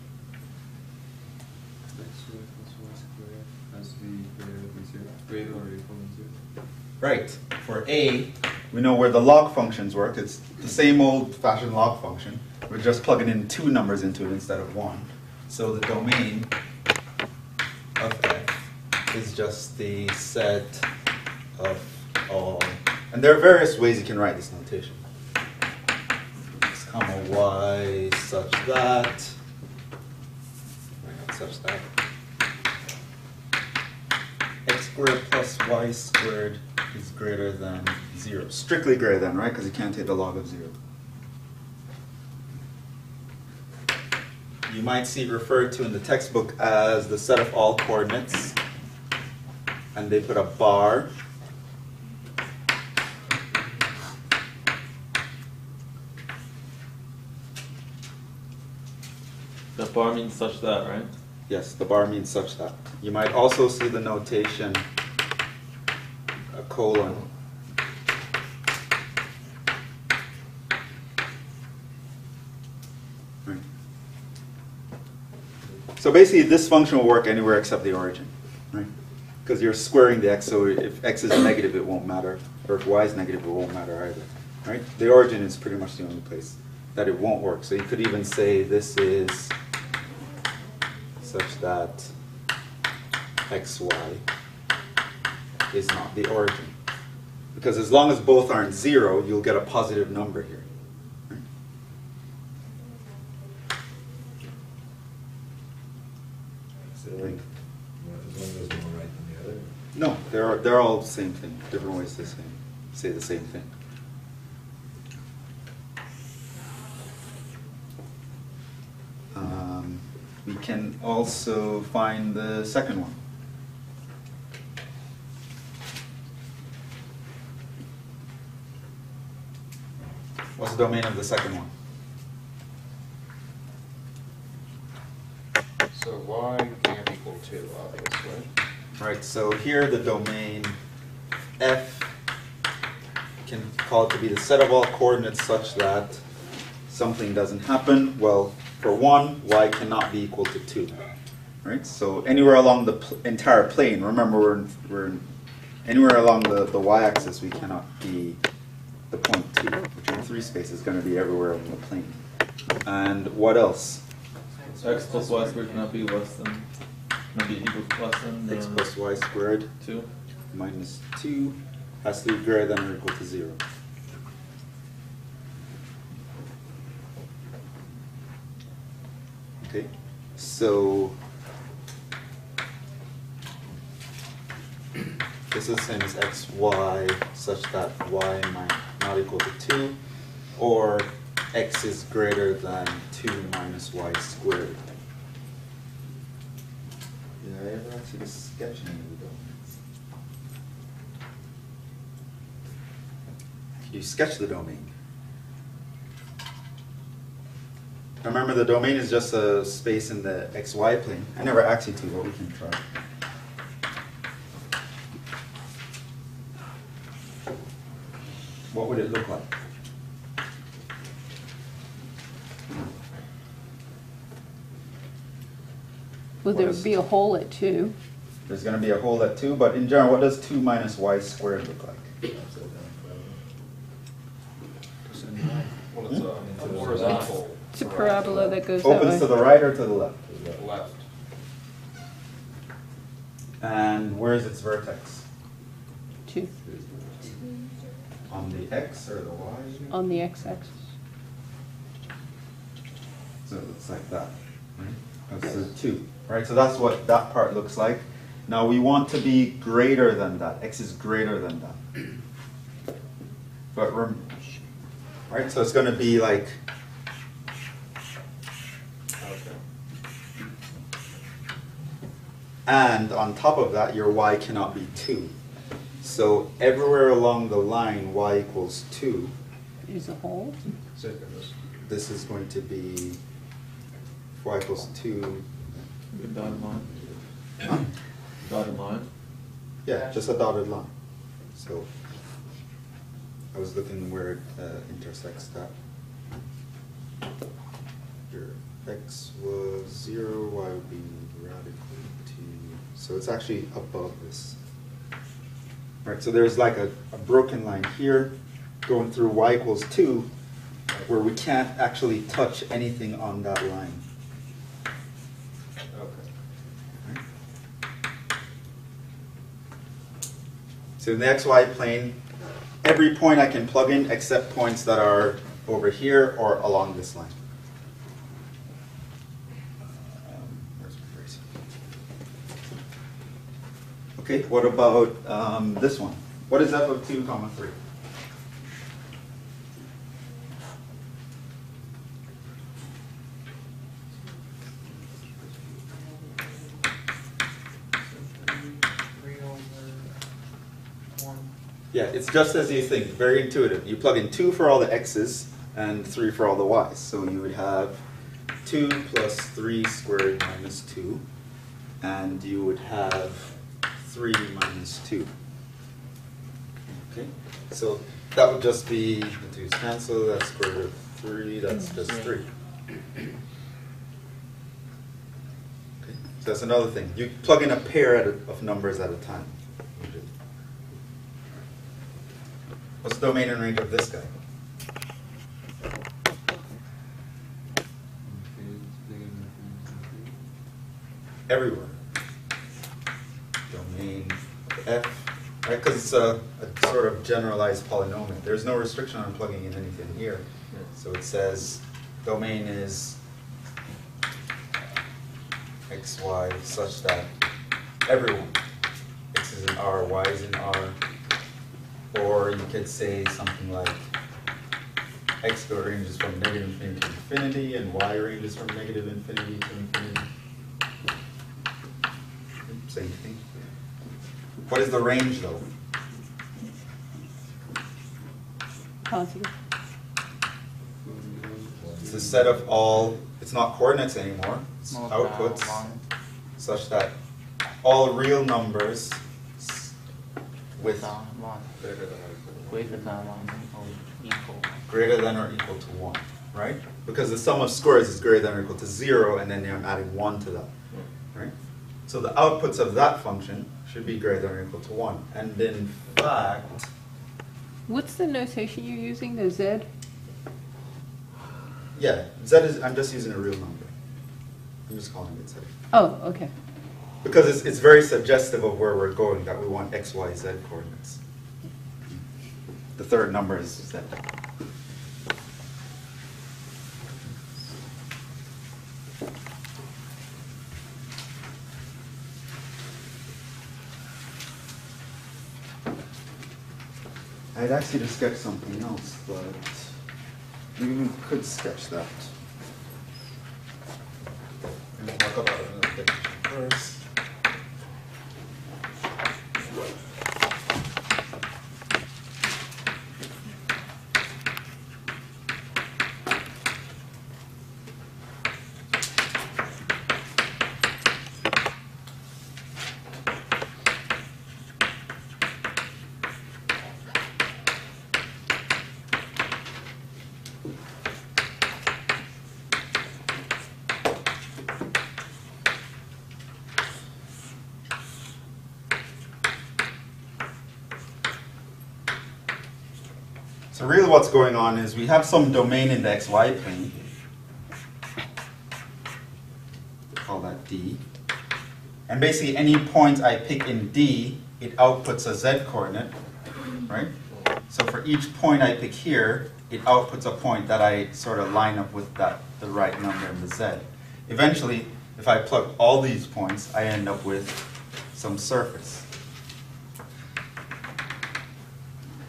X squared plus y squared has to be greater than 0. Greater or equal than 0. Right. For a, we know where the log functions work. It's the same old-fashioned log function. We're just plugging in two numbers into it instead of one. So the domain of f is just the set of all. And there are various ways you can write this notation. X comma y such that, such that x squared plus y squared is greater than 0. Strictly greater than, right? Because you can't take the log of 0. You might see it referred to in the textbook as the set of all coordinates. And they put a bar. The bar means such that, right? Yes, the bar means such that. You might also see the notation, a colon. Right. So basically this function will work anywhere except the origin, right? Because you're squaring the x, so if x is negative it won't matter, or if y is negative it won't matter either, right? The origin is pretty much the only place that it won't work. So you could even say this is such that xy is not the origin. Because as long as both aren't 0, you'll get a positive number here. Right? So like, one goes more right than the other? No, they're all the same thing. Different ways to say the same thing. We can also find the second one. What's the domain of the second one? So y can't equal 2, obviously. Right, so here the domain f can call it to be the set of all coordinates such that something doesn't happen. Well, for 1, y cannot be equal to 2. Right, so anywhere along the entire plane, remember we're anywhere along the y-axis we cannot be the point 2, which in 3 space is going to be everywhere on the plane. And what else? X plus y squared cannot be less than, cannot be equal to less than X plus y squared 2. minus 2 has to be greater than or equal to 0. Okay, so this is the same as xy such that y might not equal to 2, or x is greater than 2 minus y squared. Did I ever actually sketch any of the domains? You sketch the domain. Remember, the domain is just a space in the xy plane. I never asked you to, but we can try. What would it look like? Well, there would be a hole at 2. There's going to be a hole at 2, but in general, what does 2 minus y squared look like? Well, it's a horizontal. It's a parabola that goes that Opens way. to the right or to the left? Left. And where is its vertex? 2 On the x or the y? on the x-axis. So it looks like that. Right? That's the 2. Right? So that's what that part looks like. Now we want to be greater than that. X is greater than that. But right? So it's going to be like And on top of that, your y cannot be 2. So everywhere along the line y equals 2, Is a hole? this is going to be y equals 2. Good dotted line. Huh? Dotted line. Yeah, just a dotted line. So I was looking where it intersects that. Your x was 0, y would be radically 2. So it's actually above this. Right, so there's like a broken line here going through y equals 2 where we can't actually touch anything on that line. Okay. So in the xy plane, every point I can plug in except points that are over here or along this line. Where's my eraser? Okay, what about this one? What is f of 2 comma 3? Yeah, it's just as you think, very intuitive. You plug in 2 for all the x's and 3 for all the y's. So you would have 2 plus 3 squared minus 2, and you would have 3 minus 2. Okay, so that would just be, the 2's cancel, that's square root of 3, that's just 3. Okay, so that's another thing. You plug in a pair of numbers at a time. What's the domain and range of this guy? Everywhere. Domain f, right? Because it's a sort of generalized polynomial. There's no restriction on plugging in anything here. So it says domain is xy such that everyone, x is in R, y is in R. Or you could say something like x ranges from negative infinity to infinity, and y ranges from negative infinity to infinity. Same thing. What is the range, though? Positive. It's a set of all, it's not coordinates anymore, it's More outputs, than one. such that all real numbers with Than one. Greater than one or equal. greater than or equal to 1, right? Because the sum of squares is greater than or equal to 0, and then I'm adding 1 to that, right? So the outputs of that function should be greater than or equal to 1. And in fact, What's the notation you're using, the z? yeah, z is, I'm just using a real number. I'm just calling it z. Oh, okay. Because it's very suggestive of where we're going, that we want x, y, z coordinates. The third number is z. I'd asked you to sketch something else, but you could sketch that. And we'll talk about it in a bit first. So really what's going on is we have some domain in the xy plane. Call that D. And basically any point I pick in D, it outputs a z coordinate, right? So for each point I pick here, it outputs a point that I sort of line up with that, the right number in the z. Eventually, if I plug all these points, I end up with some surface.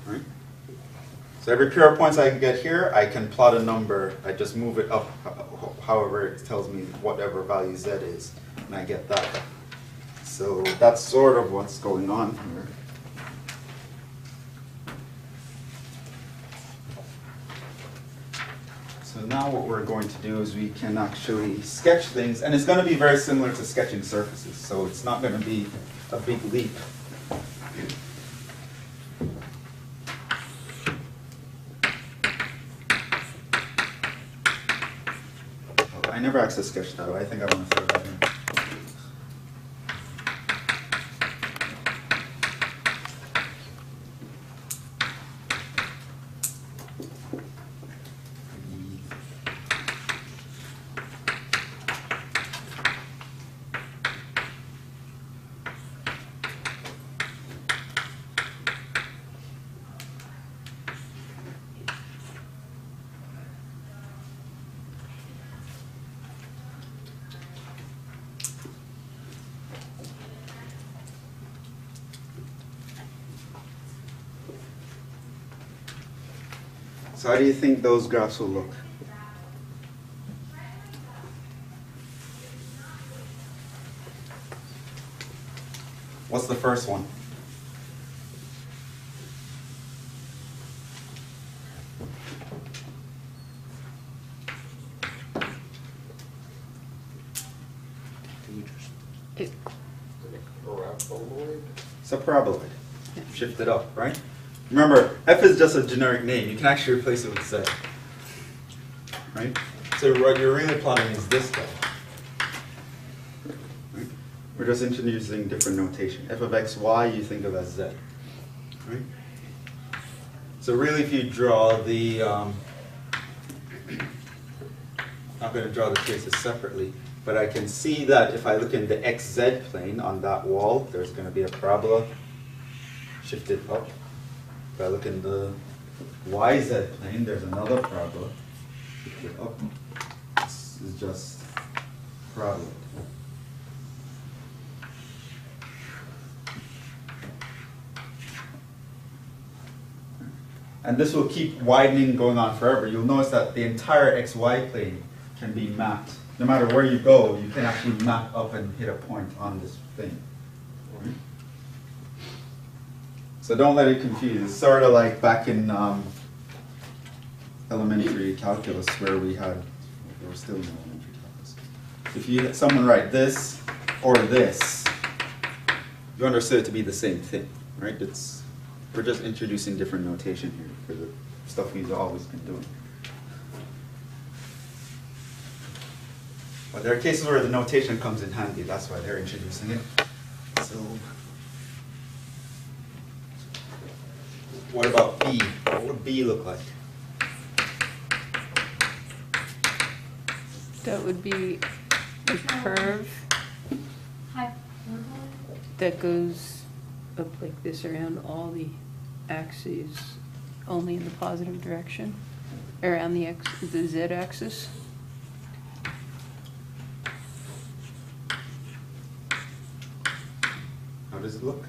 Right? So every pair of points I can get here, I can plot a number. I just move it up however it tells me whatever value z is, and I get that. So that's sort of what's going on here. So now what we're going to do is we can actually sketch things, and it's going to be very similar to sketching surfaces, so it's not going to be a big leap. Oh, I never actually sketched that, I think I want to throw that in. So how do you think those graphs will look? What's the first one? It, Paraboloid? It's a paraboloid. Shift it up, right? Remember, f is just a generic name. You can actually replace it with z. Right? So what you're really plotting is this guy. Right? We're just introducing different notation. F of x, y, you think of as z. Right? So really, if you draw the, I'm not going to draw the traces separately, but I can see that if I look in the xz plane on that wall, there's going to be a parabola shifted up. If I look in the YZ plane, there's another parabola. Shifted up. This is just parabola. And this will keep widening, going on forever. You'll notice that the entire XY plane can be mapped. No matter where you go, you can actually map up and hit a point on this thing. So don't let it confuse. It's sort of like back in elementary calculus where we had, we're still in elementary calculus. If you someone write this or this, you understood it to be the same thing, right? We're just introducing different notation here for the stuff we've always been doing. But there are cases where the notation comes in handy. That's why they're introducing it. So. What about B? What would B look like? that would be a curve that goes up like this around all the axes, only in the positive direction, around the z-axis. How does it look?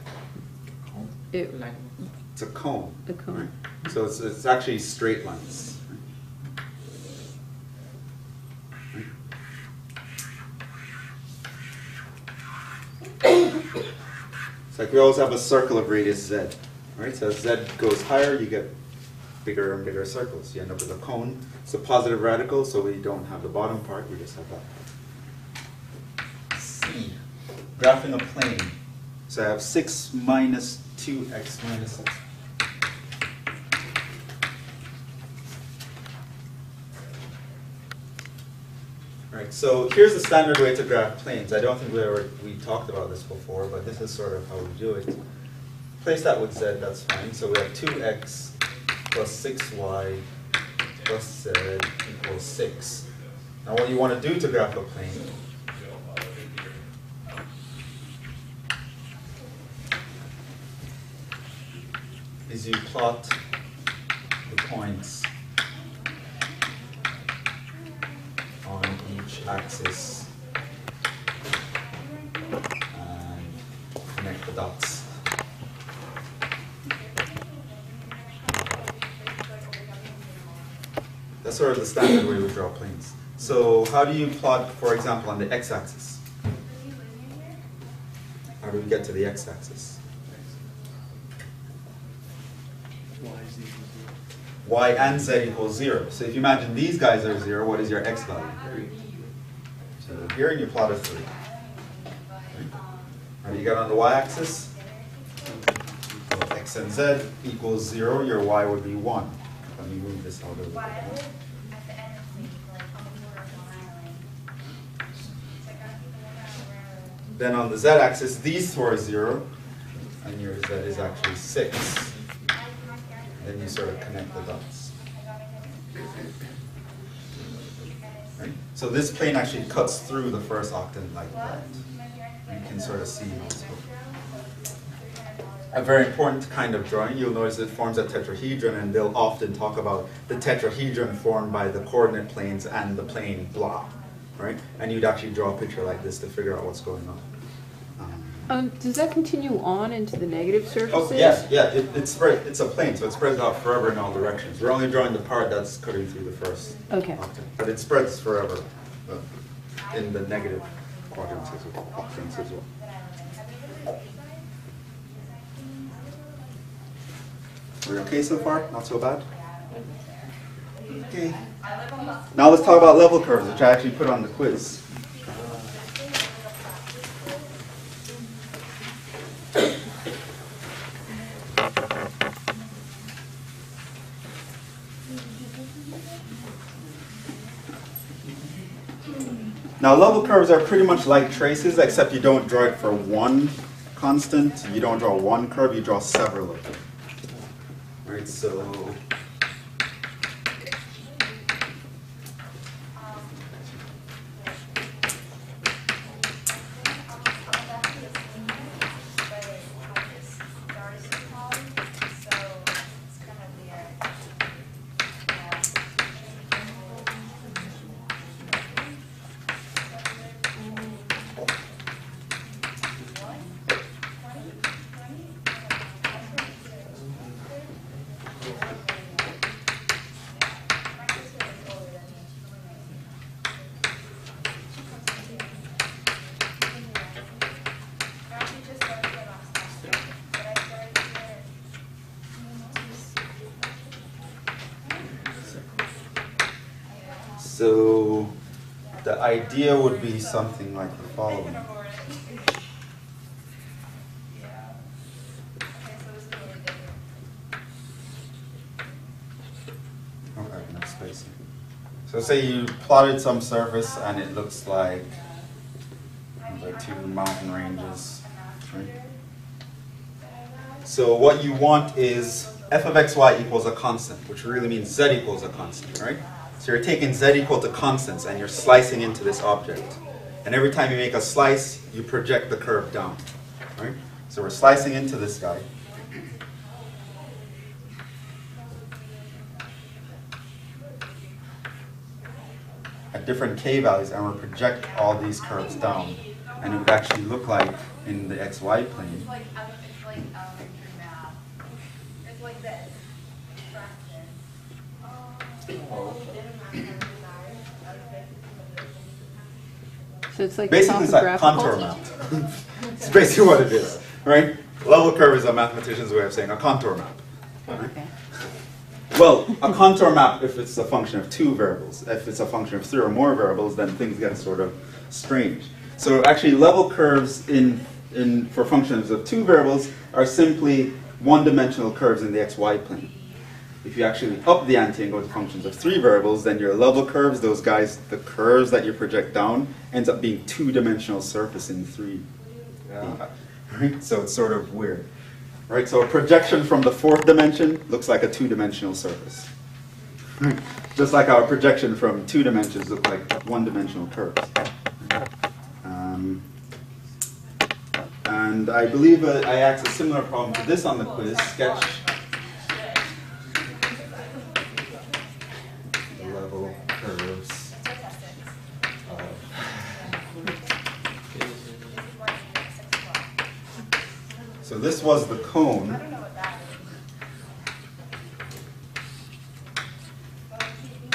It's a cone. A cone. Right? So it's actually straight lines. It's like we always have a circle of radius z, right? So as z goes higher, you get bigger and bigger circles. You end up with a cone. It's a positive radical, so we don't have the bottom part, we just have that part. C, graphing a plane. So I have 6 minus 2x minus x. Right, so here's the standard way to graph planes. I don't think we talked about this before, but this is sort of how we do it. Place that with z, that's fine. So we have 2x plus 6y plus z equals 6. Now what you want to do to graph a plane is you plot the points on each axis and connect the dots. That's sort of the standard way we draw planes. So how do you plot, for example, on the x-axis? How How do we get to the x-axis? Y is equal Y and z equals 0. So if you imagine these guys are 0, what is your x value? 3. So here you plot a 3. How do you get on the y-axis? So x and z equals 0, your y would be 1. Let me move this out of the way. Then on the z-axis, these two are 0, and your z is actually 6. Then you sort of connect the dots. Right? So this plane actually cuts through the first octant like that. You can sort of see how it's going. A very important kind of drawing, you'll notice it forms a tetrahedron, and they'll often talk about the tetrahedron formed by the coordinate planes and the plane block, right? And you'd actually draw a picture like this to figure out what's going on. Does that continue on into the negative surfaces? Oh, yes, yeah, it's spread. It's a plane, so it spreads out forever in all directions. We're only drawing the part that's cutting through the first octant, but it spreads forever in the negative quadrants as well, octants as well. We're okay so far? Not so bad? Okay. Now let's talk about level curves, which I actually put on the quiz. Now level curves are pretty much like traces, except you don't draw it for one constant. You don't draw one curve, you draw several of them. Right, so So the idea would be something like the following. Okay, no spacing. So say you plotted some surface and it looks like the two mountain ranges. Right? So what you want is f of xy equals a constant, which really means z equals a constant, right? So you're taking z equal to constants and you're slicing into this object. And every time you make a slice, you project the curve down, right? So we're slicing into this guy. At different k values, and we'll project all these curves down. And it would actually look like in the xy plane. It's like this. So it's like basically it's like contour map. It's basically what it is, right? Level curve is a mathematician's way of saying a contour map. Right? Okay. Well, a contour map, if it's a function of two variables. If it's a function of three or more variables, then things get sort of strange. So actually level curves for functions of two variables are simply one-dimensional curves in the xy plane. If you actually up the ante and go to functions of three variables, then your level curves, those guys, the curves that you project down, ends up being two-dimensional surface in 3D. Right? So it's sort of weird. Right? So a projection from the fourth dimension looks like a two-dimensional surface. Just like our projection from 2 dimensions look like one-dimensional curves. And I believe I asked a similar problem to this on the quiz. Sketch the level curves of so this was the cone.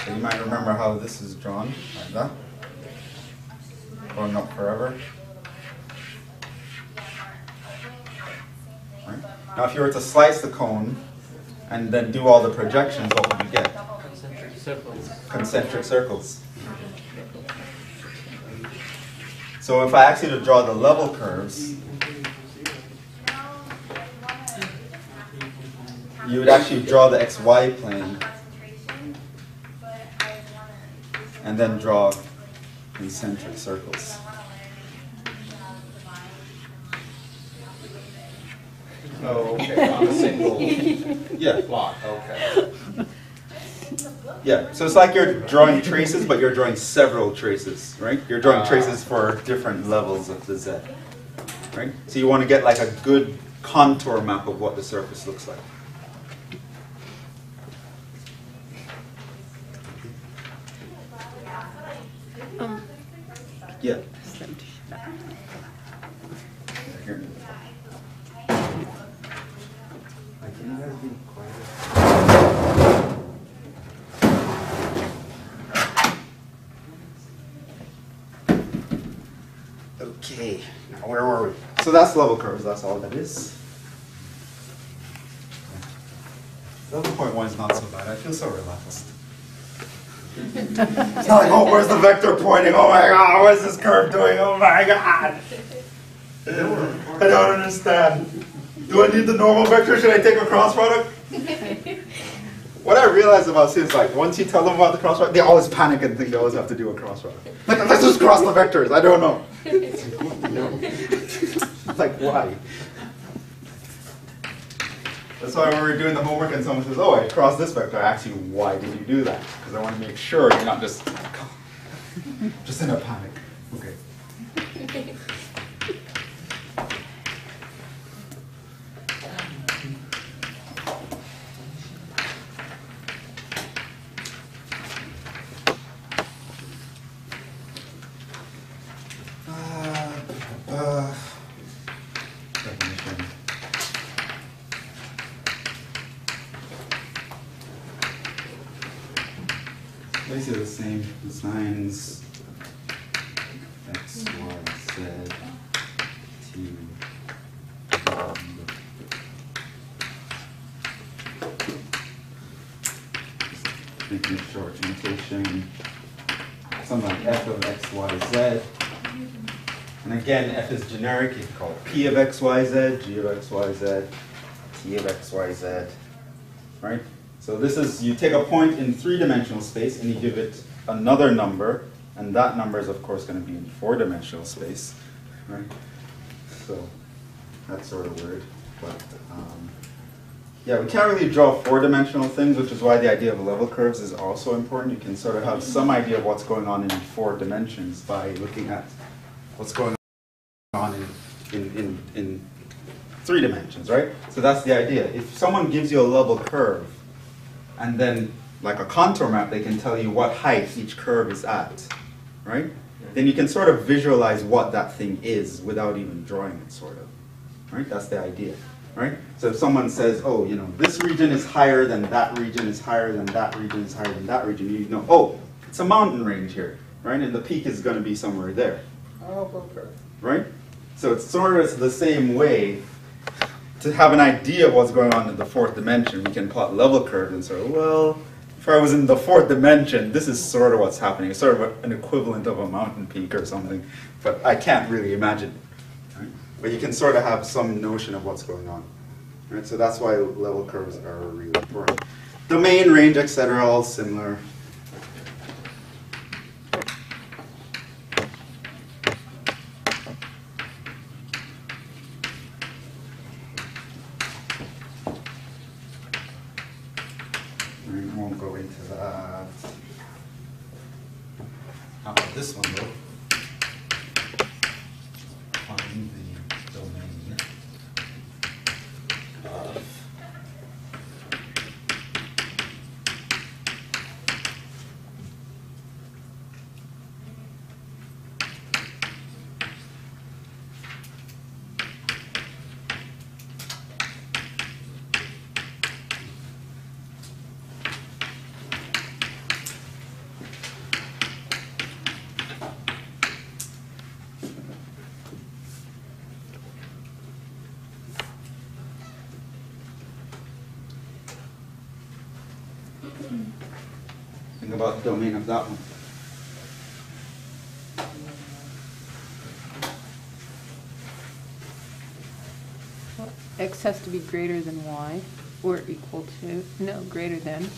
So you might remember how this is drawn, like that. Going up forever. Now if you were to slice the cone and then do all the projections, what would you get? Concentric circles. Concentric circles. So if I ask you to draw the level curves, you would actually draw the XY plane and then draw concentric circles. Oh, okay, on a single Yeah. plot, okay. Yeah, so it's like you're drawing traces, but you're drawing several traces, right? You're drawing traces for different levels of the Z, right? So you want to get like a good contour map of what the surface looks like. Yeah. Here. Okay, now where were we? So that's level curves, that's all that is. 11.1 is not so bad, I feel so relaxed. It's not like, oh, where's the vector pointing? Oh my god, what's this curve doing? Oh my god! I don't understand. Do I need the normal vector? Should I take a cross product? What I realized about students, like, once you tell them about the cross product, they always panic and think they always have to do a cross product. Like, let's just cross the vectors, I don't know. Like, why? That's why when we were doing the homework and someone says, oh, I crossed this vector, I ask you, why did you do that? Because I want to make sure you're not just in a panic. Okay. Definition. Basically the same designs, X, Y, Z, T, making short notation, something like F of X, Y, Z. And again, F is generic, you can call it P of X, Y, Z, G of X, Y, Z, T of X, Y, Z, right? So this is, you take a point in three-dimensional space and you give it another number, and that number is of course going to be in four-dimensional space, right? So that's sort of weird, but yeah, we can't really draw four-dimensional things, which is why the idea of level curves is also important. You can sort of have some idea of what's going on in 4 dimensions by looking at what's going on in 3 dimensions, right? So that's the idea. If someone gives you a level curve, and then like a contour map, they can tell you what height each curve is at, right? Then you can sort of visualize what that thing is without even drawing it, sort of, right? That's the idea, right? So if someone says, oh, you know, this region is higher than that region is higher than that region is higher than that region, you know, oh, it's a mountain range here, right? And the peak is going to be somewhere there. Oh, okay. Right? So it's sort of the same way. To have an idea of what's going on in the 4th dimension, we can plot level curves and sort of, well, if I was in the 4th dimension, this is sort of what's happening. It's sort of an equivalent of a mountain peak or something, but I can't really imagine. Right? But you can sort of have some notion of what's going on. Right? So that's why level curves are really important. Domain, range, etc., all similar. I won't go into that. How about this one though? Find the domain of about the domain of that one? X has to be greater than y, or equal to, no, greater than.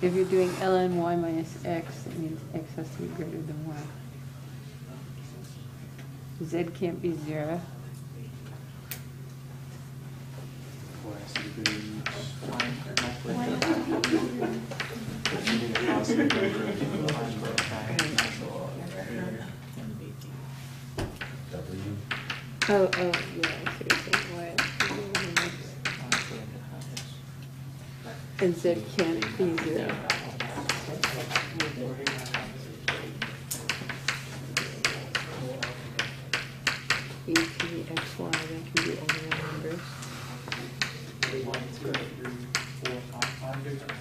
If you're doing ln y minus x, that means x has to be greater than y. Z can't be 0. Y has to be greater than X. W. Oh, yeah, I see what you're saying, y has to be greater than x. And z can't be 0. E to the x, y, that can be all the numbers. 1, 2, 3, 4, 5 different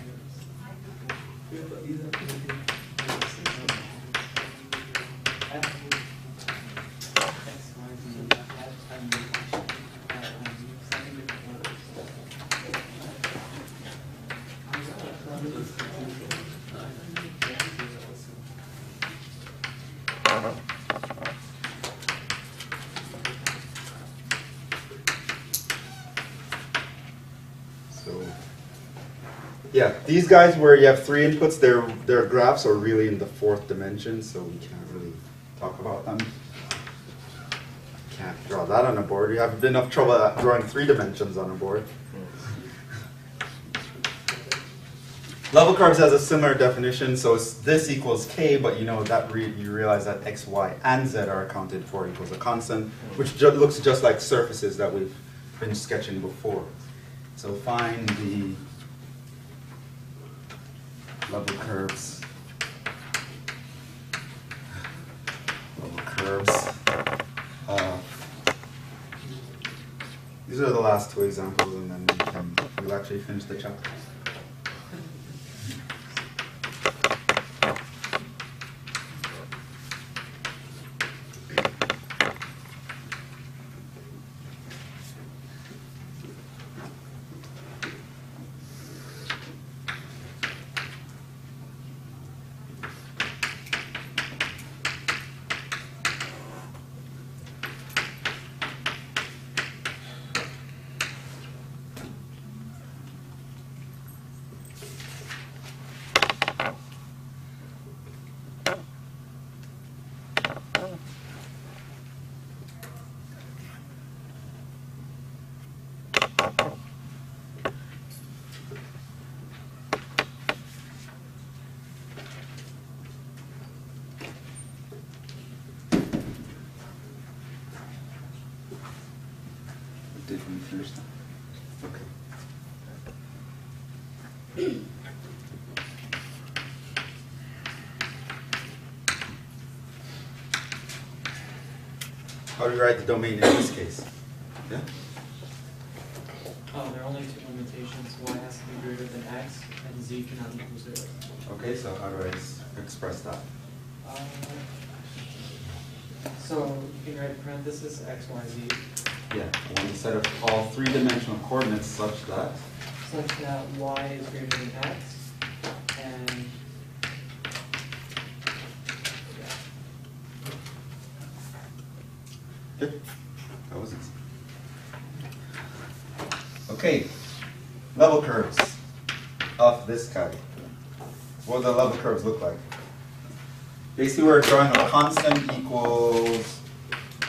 So, yeah, these guys where you have 3 inputs, their graphs are really in the 4th dimension, so we can't really talk about them. Can't draw that on a board. You have enough trouble drawing 3 dimensions on a board. Level curves has a similar definition, so this equals k, but you know that you realize that x, y, and z are accounted for equals a constant, which looks just like surfaces that we've been sketching before. So find the level curves. These are the last 2 examples, and then we'll actually finish the chapter. Did we finish that? Okay. How do you write the domain in this case? Yeah? Oh, there are only 2 limitations. Y has to be greater than x, and z cannot equal 0. Okay, so how do I express that? So you can write parenthesis x, y, z, Yeah, I want a set of all 3-dimensional coordinates such that such that y is greater than x, and Good. That was easy. Okay, level curves of this kind. What do the level curves look like? Basically, we're drawing a constant equals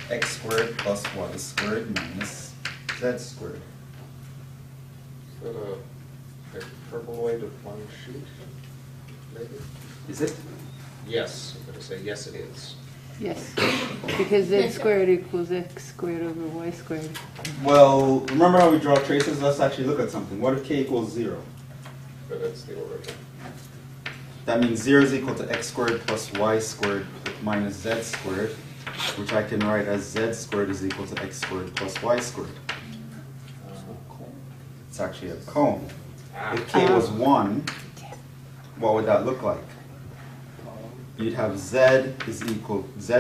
x squared plus y squared minus z squared. Is that a hyperboloid of one sheet, maybe? Is it? Yes, I'm going to say yes it is. Yes, because z squared equals x squared over y squared. Well, remember how we draw traces? Let's actually look at something. What if k equals 0? But that's the origin. That means 0 is equal to x squared plus y squared minus z squared, which I can write as z squared is equal to x squared plus y squared. It's actually a cone. If k was 1, what would that look like? You'd have z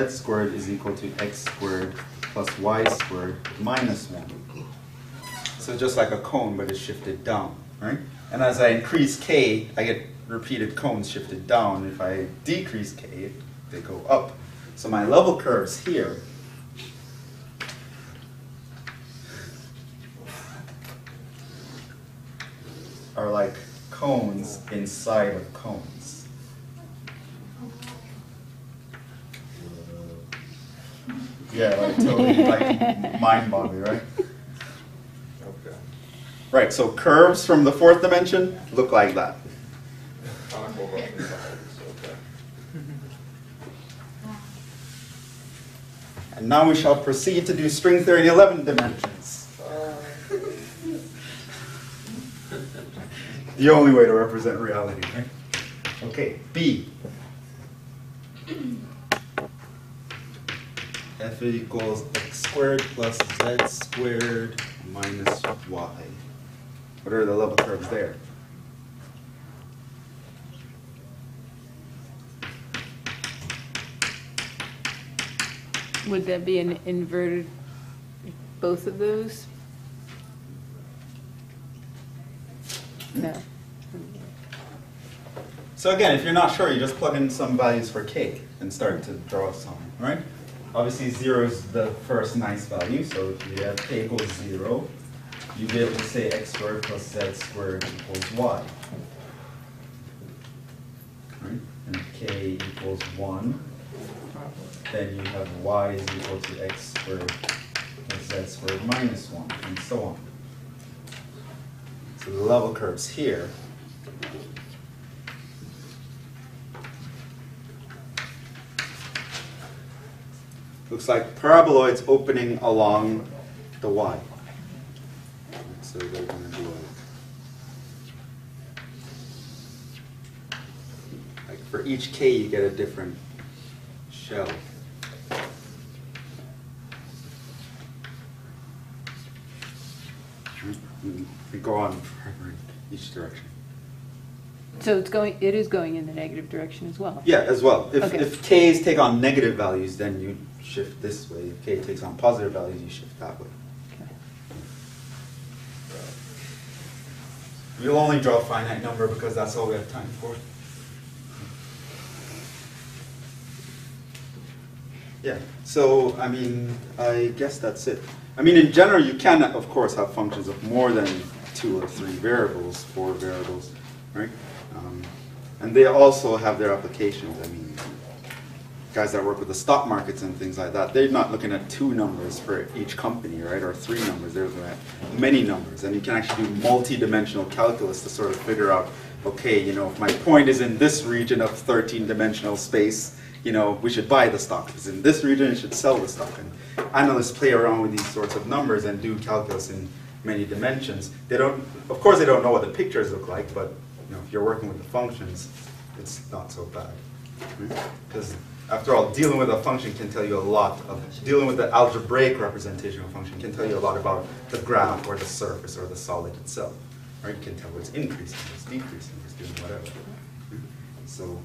squared is equal to x squared plus y squared minus 1. So just like a cone, but it's shifted down, right? And as I increase k, I get repeated cones shifted down. If I decrease k, they go up. So my level curves here are like cones inside of cones. Yeah, like totally like mind-boggling, right? Okay. Right, so curves from the fourth dimension look like that. Conical roughly sides, okay. And now we shall proceed to do string theory in 11 dimensions. The only way to represent reality, right? Okay, B. F equals x squared plus z squared minus y. What are the level curves there? Would that be an inverted, both of those? No. So again, if you're not sure, you just plug in some values for k and start to draw some, right? Obviously 0 is the first nice value, so if you have k equals 0, you'd be able to say x squared plus z squared equals y. Right? And if k equals 1, then you have y is equal to x squared plus z squared minus 1, and so on. So the level curves here looks like paraboloids opening along the y. So they're going to do like for each k you get a different shell. We go on forever in each direction. So it is going in the negative direction as well? Yeah, as well. Okay. If k's take on negative values, then you shift this way. If k takes on positive values, you shift that way. Okay. We'll only draw a finite number because that's all we have time for. Yeah, so I mean, I guess that's it. I mean, in general, you can, of course, have functions of more than 2 or 3 variables, 4 variables, right? And they also have their applications. I mean, guys that work with the stock markets and things like that, they're not looking at 2 numbers for each company, right, or 3 numbers. They're looking at many numbers, and you can actually do multi-dimensional calculus to sort of figure out, okay, you know, if my point is in this region of 13-dimensional space, you know, we should buy the stock. If it's in this region, you should sell the stock. And analysts play around with these sorts of numbers and do calculus in many dimensions. They don't, of course, they don't know what the pictures look like, but you know, if you're working with the functions, it's not so bad. Because after all, dealing with a function can tell you a lot of, dealing with the algebraic representation of a function can tell you a lot about the graph or the surface or the solid itself. Right? You can tell what's increasing, what's decreasing, what's doing whatever. So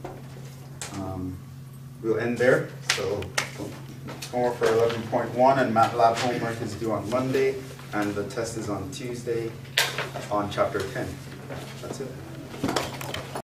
we'll end there. So homework for 11.1 and MATLAB homework is due on Monday, and the test is on Tuesday on chapter 10. That's it.